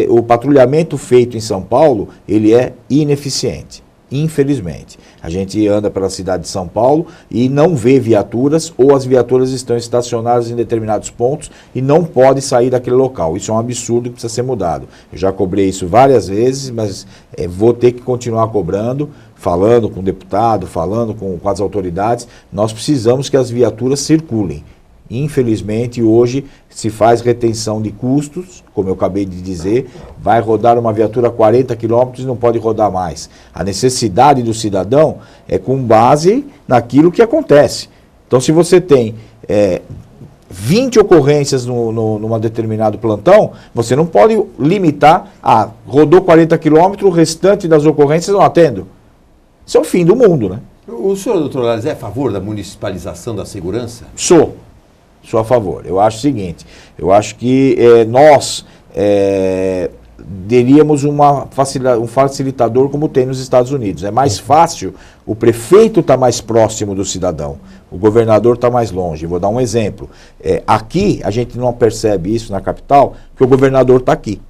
o patrulhamento feito em São Paulo, ele é ineficiente, infelizmente. A gente anda pela cidade de São Paulo e não vê viaturas, ou as viaturas estão estacionadas em determinados pontos e não pode sair daquele local. Isso é um absurdo que precisa ser mudado. Eu já cobrei isso várias vezes, mas vou ter que continuar cobrando, falando com o deputado, falando com as autoridades. Nós precisamos que as viaturas circulem. Infelizmente, hoje se faz retenção de custos, como eu acabei de dizer, vai rodar uma viatura a 40 km e não pode rodar mais. A necessidade do cidadão é com base naquilo que acontece. Então, se você tem 20 ocorrências numa determinado plantão, você não pode limitar rodou 40 km, o restante das ocorrências não atendo. Isso é o fim do mundo, né? O senhor, doutor Lales, é a favor da municipalização da segurança? Sou a favor. Eu acho o seguinte, eu acho que nós teríamos um facilitador como tem nos Estados Unidos. É mais fácil, o prefeito está mais próximo do cidadão, o governador está mais longe. Vou dar um exemplo. Aqui, a gente não percebe isso na capital, porque o governador está aqui.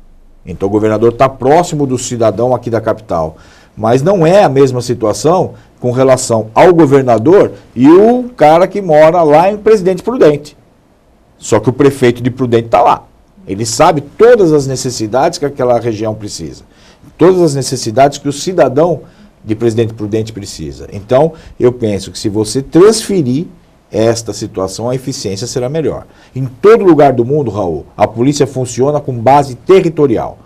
Então o governador está próximo do cidadão aqui da capital. Mas não é a mesma situação com relação ao governador e o cara que mora lá em Presidente Prudente. Só que o prefeito de Prudente está lá. Ele sabe todas as necessidades que aquela região precisa. Todas as necessidades que o cidadão de Presidente Prudente precisa. Então, eu penso que se você transferir esta situação, a eficiência será melhor. Em todo lugar do mundo, Raul, a polícia funciona com base territorial.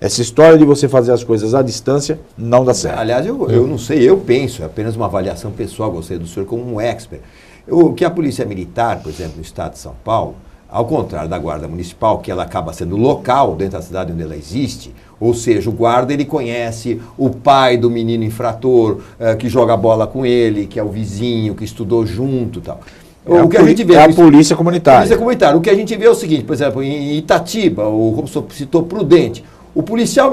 Essa história de você fazer as coisas à distância não dá certo. Aliás, eu não sei, eu penso, é apenas uma avaliação pessoal, gostei do senhor como um expert. O que a Polícia Militar, por exemplo, no estado de São Paulo, ao contrário da Guarda Municipal, que ela acaba sendo local dentro da cidade onde ela existe, ou seja, o guarda ele conhece o pai do menino infrator, que joga bola com ele, que é o vizinho, que estudou junto e tal. O que a gente vê, a polícia comunitária. Polícia comunitária. O que a gente vê é o seguinte, por exemplo, em Itatiba, ou como o senhor citou, Prudente, o policial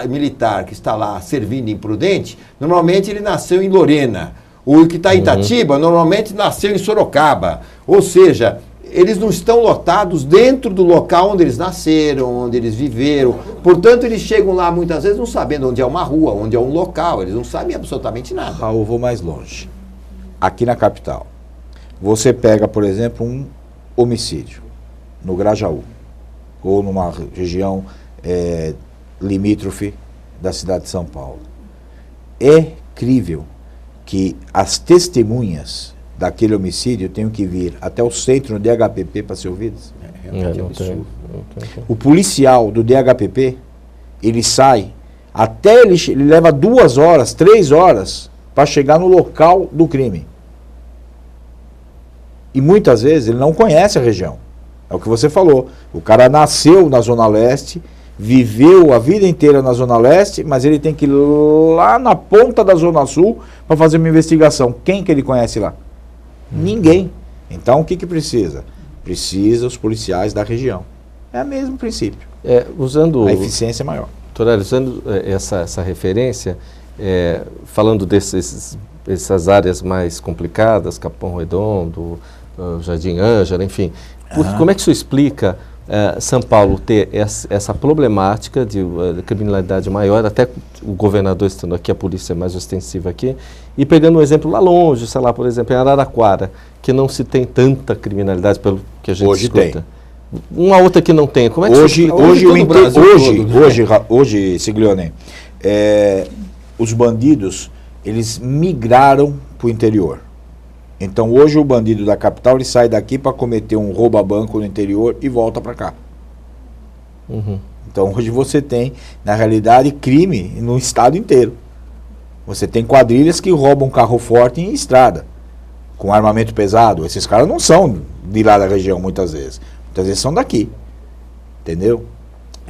militar que está lá servindo em Prudente, normalmente ele nasceu em Lorena. O que está em Itatiba, normalmente nasceu em Sorocaba. Ou seja, eles não estão lotados dentro do local onde eles nasceram, onde eles viveram. Portanto, eles chegam lá muitas vezes não sabendo onde é uma rua, onde é um local. Eles não sabem absolutamente nada. Raul, vou mais longe. Aqui na capital, você pega, por exemplo, um homicídio no Grajaú, ou numa região limítrofe da cidade de São Paulo. É crível que as testemunhas daquele homicídio tenham que vir até o centro do DHPP para ser ouvidas? É realmente absurdo. O policial do DHPP, ele sai, até ele leva 2 horas, 3 horas para chegar no local do crime. E muitas vezes ele não conhece a região. É o que você falou. O cara nasceu na Zona Leste, viveu a vida inteira na Zona Leste, mas ele tem que ir lá na ponta da Zona Sul para fazer uma investigação. Quem que ele conhece lá? Ninguém. Então o que precisa? Precisa os policiais da região. É o mesmo princípio. Usando a eficiência é maior. Doutor, usando essa referência, falando dessas áreas mais complicadas, Capão Redondo, Jardim Ângela, enfim, como é que isso explica São Paulo ter essa problemática de criminalidade maior, até o governador estando aqui, a polícia é mais ostensiva aqui, e pegando um exemplo lá longe, sei lá, por exemplo, em Araraquara, que não se tem tanta criminalidade pelo que a gente hoje escuta. Tem. Uma outra que não tem. Como é que hoje, Siglione, os bandidos, eles migraram para o interior. Então hoje o bandido da capital ele sai daqui para cometer um rouba-banco no interior e volta para cá. Então hoje você tem, na realidade, crime no estado inteiro. Você tem quadrilhas que roubam carro forte em estrada, com armamento pesado. Esses caras não são de lá da região muitas vezes. Muitas vezes são daqui. Entendeu?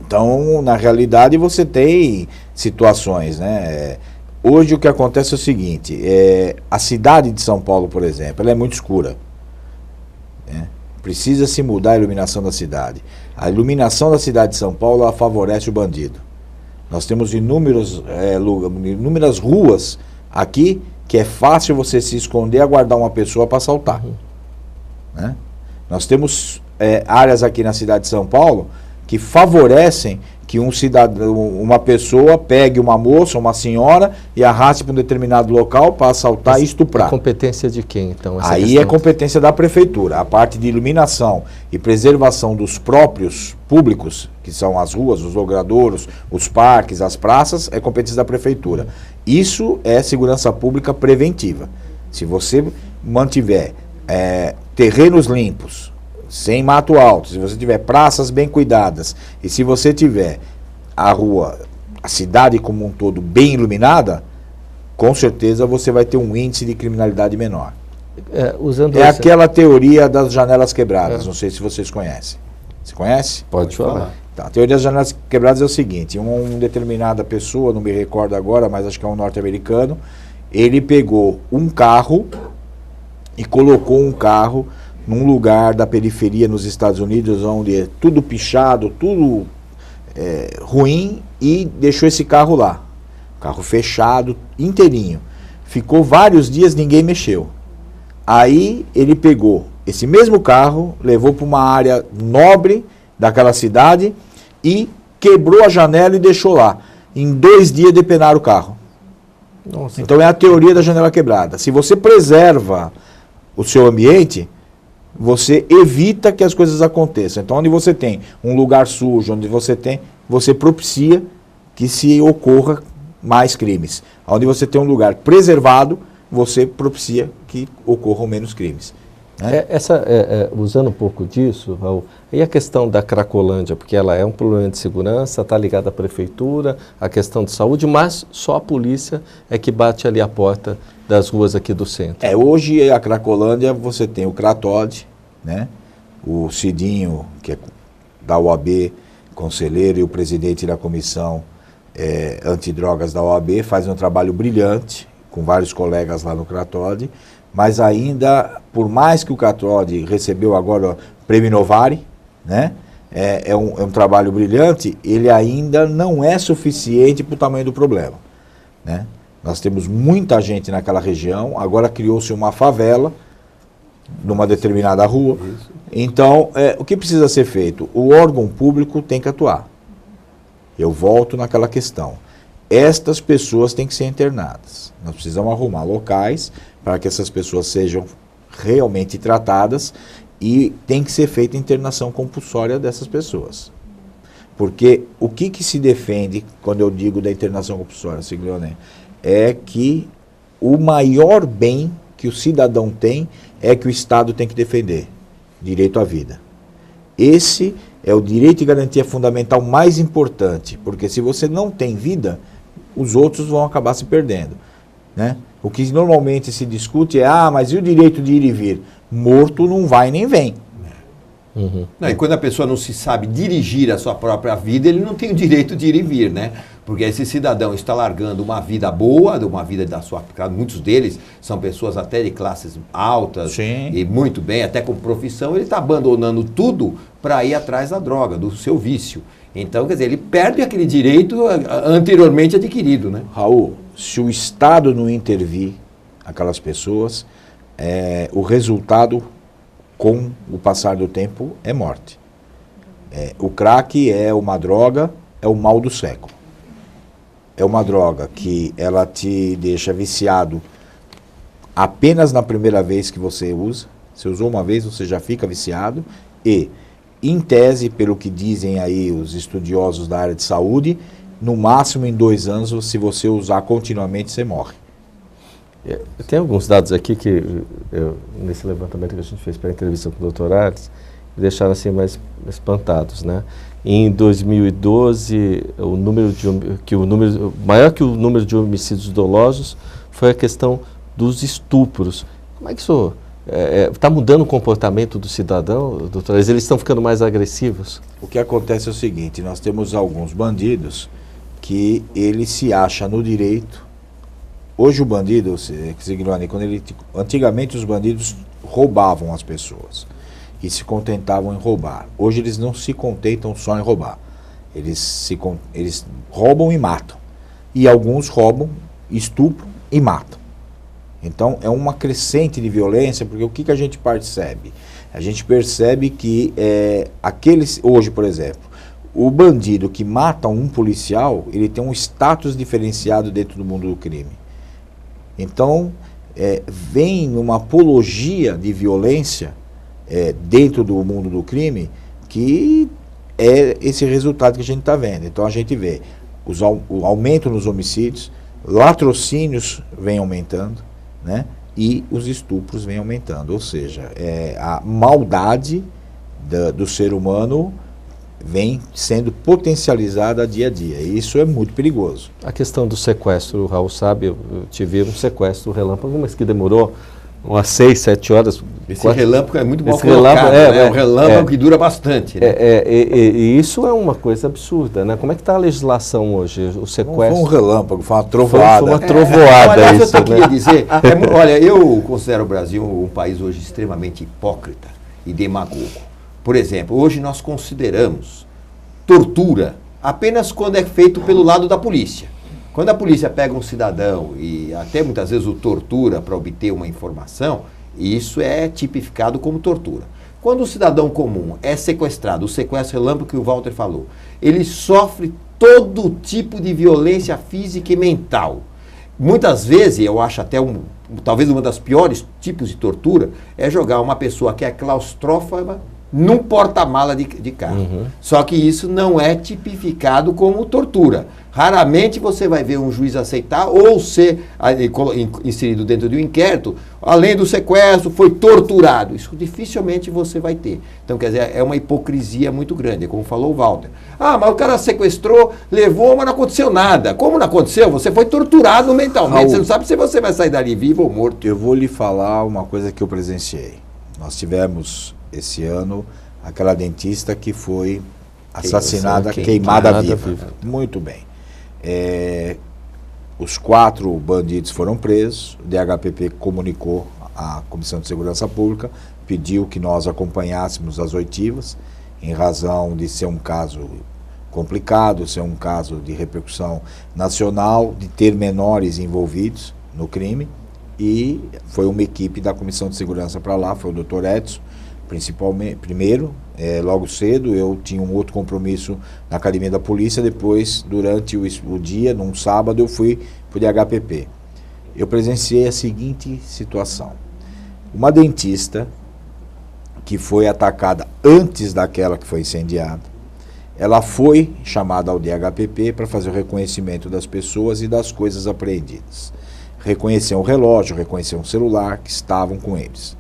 Então, na realidade, você tem situações, né? Hoje o que acontece é o seguinte, a cidade de São Paulo, por exemplo, ela é muito escura. Precisa se mudar a iluminação da cidade. A iluminação da cidade de São Paulo, ela favorece o bandido. Nós temos inúmeras ruas aqui que é fácil você se esconder, aguardar uma pessoa para assaltar. Né? Nós temos áreas aqui na cidade de São Paulo que favorecem que uma pessoa pegue uma moça, uma senhora e arraste para um determinado local para assaltar e estuprar. É competência de quem, então? Aí é competência da prefeitura. A parte de iluminação e preservação dos próprios públicos, que são as ruas, os logradouros, os parques, as praças, é competência da prefeitura. Isso é segurança pública preventiva. Se você mantiver terrenos limpos, sem mato alto, se você tiver praças bem cuidadas e se você tiver a rua, a cidade como um todo bem iluminada, com certeza você vai ter um índice de criminalidade menor. Aquela teoria das janelas quebradas, não sei se vocês conhecem. Você conhece? Pode falar. Tá, a teoria das janelas quebradas é o seguinte, uma determinada pessoa, não me recordo agora, mas acho que é um norte-americano, ele pegou um carro e colocou um carro num lugar da periferia nos Estados Unidos, onde é tudo pichado, tudo ruim, e deixou esse carro lá. Carro fechado, inteirinho. Ficou vários dias, ninguém mexeu. Aí ele pegou esse mesmo carro, levou para uma área nobre daquela cidade e quebrou a janela e deixou lá. Em 2 dias depenaram o carro. Nossa. Então é a teoria da janela quebrada. Se você preserva o seu ambiente, você evita que as coisas aconteçam. Então, onde você tem um lugar sujo, você propicia que se ocorra mais crimes. Onde você tem um lugar preservado, você propicia que ocorram menos crimes. Né? Usando um pouco disso, Raul, e a questão da Cracolândia, porque ela é um problema de segurança, está ligada à prefeitura, a questão de saúde, mas só a polícia é que bate ali a porta das ruas aqui do centro. Hoje a Cracolândia você tem o Cratode, né? O Cidinho, que é da OAB, conselheiro, e o presidente da comissão antidrogas da OAB, faz um trabalho brilhante, com vários colegas lá no Cratode, mas ainda, por mais que o Cratode recebeu agora o Prêmio Novari, né? É um trabalho brilhante, ele ainda não é suficiente para o tamanho do problema, né? Nós temos muita gente naquela região, agora criou-se uma favela numa determinada rua. Isso. Então, o que precisa ser feito? O órgão público tem que atuar. Eu volto naquela questão. Estas pessoas têm que ser internadas. Nós precisamos arrumar locais para que essas pessoas sejam realmente tratadas e tem que ser feita internação compulsória dessas pessoas. Porque o que se defende quando eu digo da internação compulsória, Siglione, é que o maior bem que o cidadão tem é que o Estado tem que defender, direito à vida. Esse é o direito e garantia fundamental mais importante, porque se você não tem vida, os outros vão acabar se perdendo, né? O que normalmente se discute é, mas e o direito de ir e vir? Morto não vai nem vem. Uhum. Não, e quando a pessoa não se sabe dirigir a sua própria vida, ele não tem o direito de ir e vir, né? Porque esse cidadão está largando uma vida boa, uma vida da sua... Muitos deles são pessoas até de classes altas. Sim. E muito bem, até com profissão, ele está abandonando tudo para ir atrás da droga, do seu vício. Então, quer dizer, ele perde aquele direito anteriormente adquirido, né? Raul, se o Estado não intervir aquelas pessoas, o resultado, com o passar do tempo, é morte. O crack é uma droga, é o mal do século. É uma droga que ela te deixa viciado apenas na primeira vez que você usa. Você usou uma vez, você já fica viciado. E, em tese, pelo que dizem aí os estudiosos da área de saúde, no máximo em 2 anos, se você usar continuamente, você morre. Tem alguns dados aqui que, nesse levantamento que a gente fez para a entrevista com o Dr. Ares, me deixaram assim mais espantados, né? Em 2012, maior que o número de homicídios dolosos foi a questão dos estupros. Como é que isso está mudando o comportamento do cidadão, doutor? Eles estão ficando mais agressivos? O que acontece é o seguinte, nós temos alguns bandidos que ele se acha no direito. Hoje o bandido, antigamente os bandidos roubavam as pessoas e se contentavam em roubar. Hoje eles não se contentam só em roubar. Eles roubam e matam. E alguns roubam, estupram e matam. Então é uma crescente de violência, porque o que a gente percebe? A gente percebe que hoje, por exemplo, o bandido que mata um policial, ele tem um status diferenciado dentro do mundo do crime. Então, vem uma apologia de violência dentro do mundo do crime, que é esse resultado que a gente está vendo. Então, a gente vê o aumento nos homicídios, latrocínios vem aumentando, né? E os estupros vem aumentando. Ou seja, a maldade do ser humano vem sendo potencializada dia a dia. E isso é muito perigoso. A questão do sequestro, o Raul sabe, eu tive um sequestro relâmpago, mas que demorou umas 6, 7 horas. Esse relâmpago é muito mal colocado, é um relâmpago que dura bastante. Né? E isso é uma coisa absurda, né? Como é que está a legislação hoje, o sequestro? Não foi um relâmpago, foi uma trovoada. Foi uma trovoada olha, isso, eu queria dizer, olha, eu considero o Brasil um país hoje extremamente hipócrita e demagogo. Por exemplo, hoje nós consideramos tortura apenas quando é feito pelo lado da polícia. Quando a polícia pega um cidadão e até muitas vezes o tortura para obter uma informação, isso é tipificado como tortura. Quando o cidadão comum é sequestrado, o sequestro relâmpago que o Walter falou, ele sofre todo tipo de violência física e mental. Muitas vezes, eu acho até talvez uma das piores tipos de tortura, é jogar uma pessoa que é claustrofóbica num porta-mala de carro. Só que isso não é tipificado como tortura. Raramente você vai ver um juiz aceitar ou ser inserido dentro de um inquérito, além do sequestro, foi torturado. Isso dificilmente você vai ter. Então, quer dizer, é uma hipocrisia muito grande, como falou o Walter. Ah, mas o cara sequestrou, levou, mas não aconteceu nada. Como não aconteceu? Você foi torturado mentalmente. Raul, você não sabe se você vai sair dali vivo ou morto. Eu vou lhe falar uma coisa que eu presenciei. Nós tivemos esse ano aquela dentista que foi assassinada, queimada viva. Muito bem. Os 4 bandidos foram presos, o DHPP comunicou à Comissão de Segurança Pública, pediu que nós acompanhássemos as oitivas, em razão de ser um caso complicado, ser um caso de repercussão nacional, de ter menores envolvidos no crime, e foi uma equipe da Comissão de Segurança para lá, foi o Dr. Edson, principalmente, primeiro, logo cedo, eu tinha um outro compromisso na Academia da Polícia, depois, durante o dia, num sábado, eu fui para o DHPP. Eu presenciei a seguinte situação. Uma dentista que foi atacada antes daquela que foi incendiada, ela foi chamada ao DHPP para fazer o reconhecimento das pessoas e das coisas apreendidas. Reconhecer um relógio, reconhecer um celular que estavam com eles.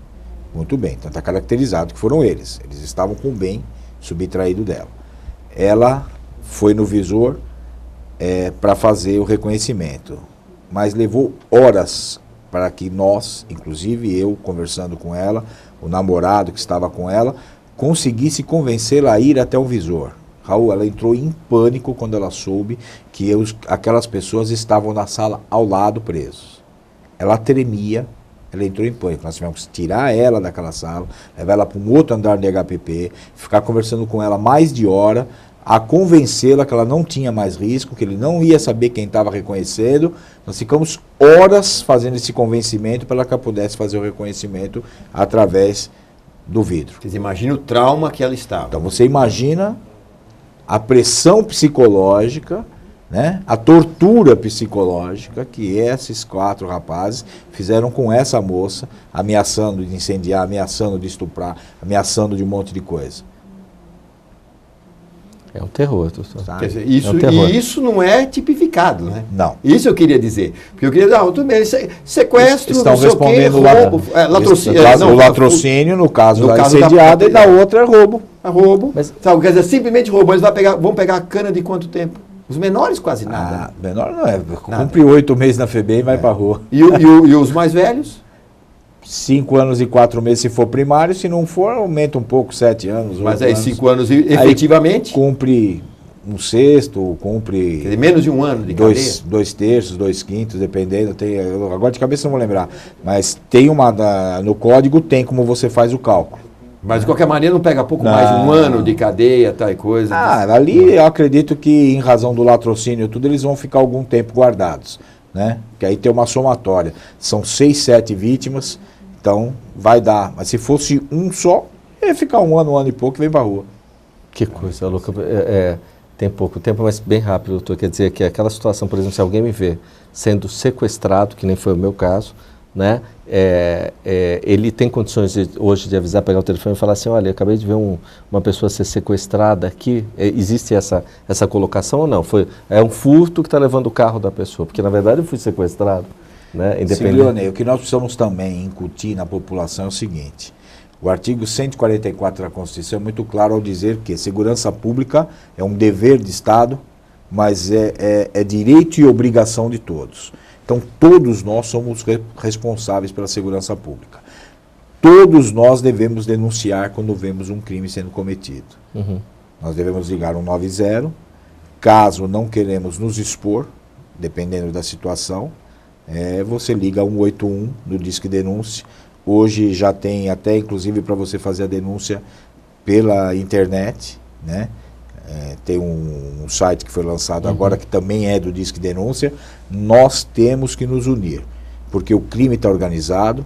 Muito bem, então está caracterizado que foram eles. Eles estavam com o bem subtraído dela. Ela foi no visor para fazer o reconhecimento, mas levou horas para que nós, inclusive eu conversando com ela, o namorado que estava com ela, conseguisse convencê-la a ir até o visor. Raul, ela entrou em pânico quando ela soube que aquelas pessoas estavam na sala ao lado presos. Ela tremia, ela entrou em pânico. Nós tivemos que tirar ela daquela sala, levar ela para um outro andar do DHPP, ficar conversando com ela mais de hora, a convencê-la que ela não tinha mais risco, que ele não ia saber quem estava reconhecendo. Nós ficamos horas fazendo esse convencimento para que ela pudesse fazer o reconhecimento através do vidro. Vocês imaginam o trauma que ela estava. Então você imagina a pressão psicológica, né, a tortura psicológica que esses 4 rapazes fizeram com essa moça, ameaçando de incendiar, ameaçando de estuprar, ameaçando de um monte de coisa. É um terror, doutor. Quer dizer, isso não é tipificado, né? Não. Isso eu queria dizer. Porque eu queria dizer, tudo bem, sequestro, estão não sei respondendo o quê, roubo, o latrocínio, no caso da incendiada, e na outra é roubo. É roubo. Mas, sabe, quer dizer, simplesmente roubo. Eles vão pegar a cana de quanto tempo? Os menores quase nada. Menor não é. Cumpre 8 meses na FEBEM e vai para a rua. E os mais velhos? 5 anos e 4 meses se for primário, se não for, aumenta um pouco, 7 anos. Mas aí 5 anos efetivamente? Aí cumpre um sexto, cumpre... Quer dizer, menos de um ano de cadeia? 2 terços, 2 quintos, dependendo. Agora de cabeça não vou lembrar. Mas tem no código tem como você faz o cálculo. Mas de qualquer maneira não pega pouco mais de um ano de cadeia, tal e coisa. Ali eu acredito que em razão do latrocínio e tudo, eles vão ficar algum tempo guardados, né? Que aí tem uma somatória. São 6, 7 vítimas, então vai dar. Mas se fosse um só, ia ficar um ano e pouco e vem pra rua. Que coisa louca. Tem pouco tempo, mas bem rápido, doutor. Quer dizer que aquela situação, por exemplo, se alguém me vê sendo sequestrado, que nem foi o meu caso, né? Ele tem condições hoje de avisar, pegar o telefone e falar assim, olha, acabei de ver uma pessoa ser sequestrada aqui. Existe essa colocação ou não? É um furto que está levando o carro da pessoa, porque na verdade eu fui sequestrado. Né? Leonel, o que nós precisamos também incutir na população é o seguinte: o artigo 144 da Constituição é muito claro ao dizer que segurança pública é um dever de Estado, mas é direito e obrigação de todos. Então, todos nós somos responsáveis pela segurança pública. Todos nós devemos denunciar quando vemos um crime sendo cometido. Nós devemos ligar 190, caso não queremos nos expor, dependendo da situação, você liga 181 no Disque Denúncia. Hoje já tem até, inclusive, para você fazer a denúncia pela internet, né? Tem um site que foi lançado agora, que também é do Disque Denúncia. Nós temos que nos unir, porque o crime está organizado,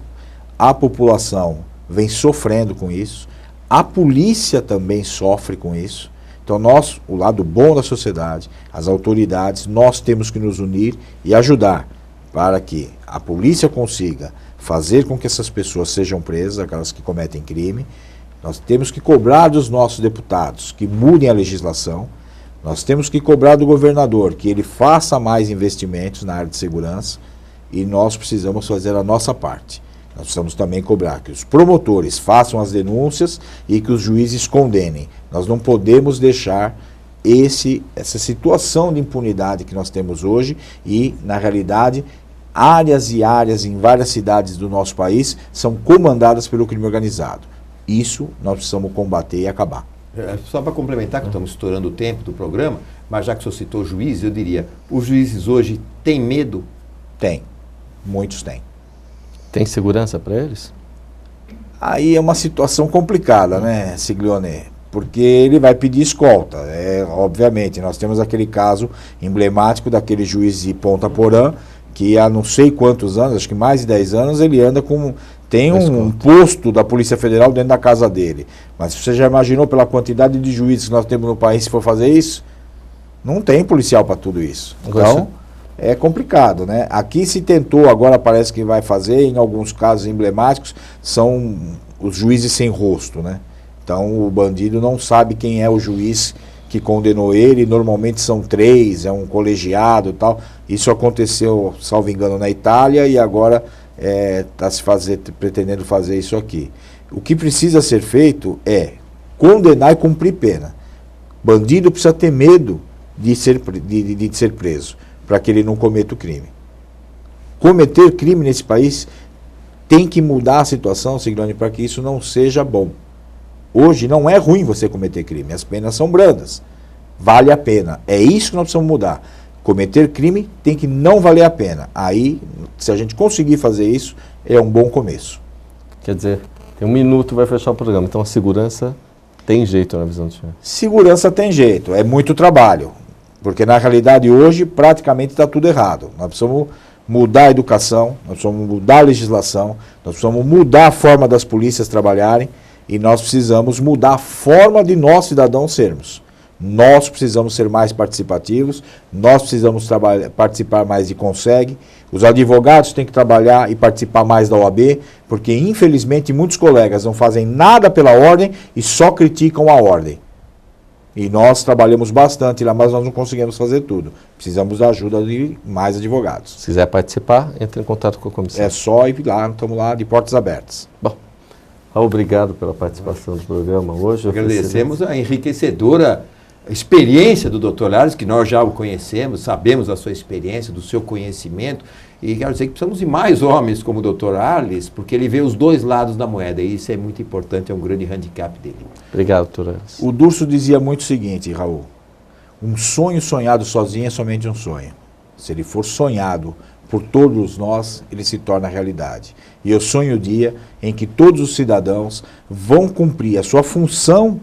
a população vem sofrendo com isso, a polícia também sofre com isso. Então nós, o lado bom da sociedade, as autoridades, nós temos que nos unir e ajudar para que a polícia consiga fazer com que essas pessoas sejam presas, aquelas que cometem crime, Nós temos que cobrar dos nossos deputados que mudem a legislação, nós temos que cobrar do governador que ele faça mais investimentos na área de segurança e nós precisamos fazer a nossa parte. Nós precisamos também cobrar que os promotores façam as denúncias e que os juízes condenem. Nós não podemos deixar essa situação de impunidade que nós temos hoje e, na realidade, áreas e áreas em várias cidades do nosso país são comandadas pelo crime organizado. Isso nós precisamos combater e acabar. Só para complementar, que estamos estourando o tempo do programa, mas já que o senhor citou juízes, eu diria, os juízes hoje têm medo? Tem, muitos têm. Tem segurança para eles? Aí é uma situação complicada, né, Siglione? Porque ele vai pedir escolta. Obviamente, nós temos aquele caso emblemático daquele juiz de Ponta Porã, que há não sei quantos anos, acho que mais de 10 anos, ele anda com... Tem um posto da Polícia Federal dentro da casa dele. Mas você já imaginou pela quantidade de juízes que nós temos no país se for fazer isso? Não tem policial para tudo isso. Então, é complicado, né? Aqui se tentou, agora parece que vai fazer, em alguns casos emblemáticos, são os juízes sem rosto, né? Então o bandido não sabe quem é o juiz que condenou ele, normalmente são 3, é um colegiado e tal. Isso aconteceu, salvo engano, na Itália e agora está pretendendo fazer isso aqui. O que precisa ser feito é condenar e cumprir pena. Bandido precisa ter medo de ser preso, para que ele não cometa o crime. Cometer crime nesse país tem que mudar a situação, Siglione, para que isso não seja bom. Hoje não é ruim você cometer crime, as penas são brandas. Vale a pena. É isso que nós precisamos mudar. Cometer crime tem que não valer a pena. Aí, se a gente conseguir fazer isso, é um bom começo. Quer dizer, tem 1 minuto vai fechar o programa. Então a segurança tem jeito na visão do senhor? Segurança tem jeito, é muito trabalho. Porque na realidade hoje praticamente está tudo errado. Nós precisamos mudar a educação, nós precisamos mudar a legislação, nós precisamos mudar a forma das polícias trabalharem e nós precisamos mudar a forma de nós cidadãos sermos. Nós precisamos ser mais participativos, nós precisamos participar mais de CONSEG, os advogados têm que trabalhar e participar mais da OAB, porque infelizmente muitos colegas não fazem nada pela ordem e só criticam a ordem. E nós trabalhamos bastante lá, mas nós não conseguimos fazer tudo. Precisamos da ajuda de mais advogados. Se quiser participar, entre em contato com a comissão. É só ir lá, estamos lá de portas abertas. Bom, obrigado pela participação do programa hoje. Agradecemos a enriquecedora experiência do Dr. Arles, que nós já o conhecemos, sabemos da sua experiência, do seu conhecimento, e quero dizer que precisamos de mais homens como o Dr. Arles, porque ele vê os dois lados da moeda, e isso é muito importante, é um grande handicap dele. Obrigado, Dr. Arles. O Durso dizia muito o seguinte, Raul, um sonho sonhado sozinho é somente um sonho. Se ele for sonhado por todos nós, ele se torna realidade. E eu sonho o dia em que todos os cidadãos vão cumprir a sua função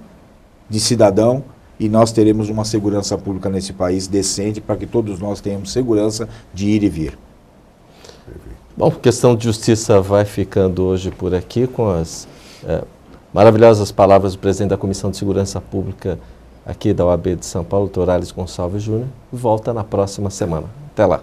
de cidadão e nós teremos uma segurança pública nesse país decente para que todos nós tenhamos segurança de ir e vir. Bom, questão de justiça vai ficando hoje por aqui com as maravilhosas palavras do presidente da Comissão de Segurança Pública aqui da OAB de São Paulo, Dr. Arles Gonçalves Júnior. Volta na próxima semana. Até lá.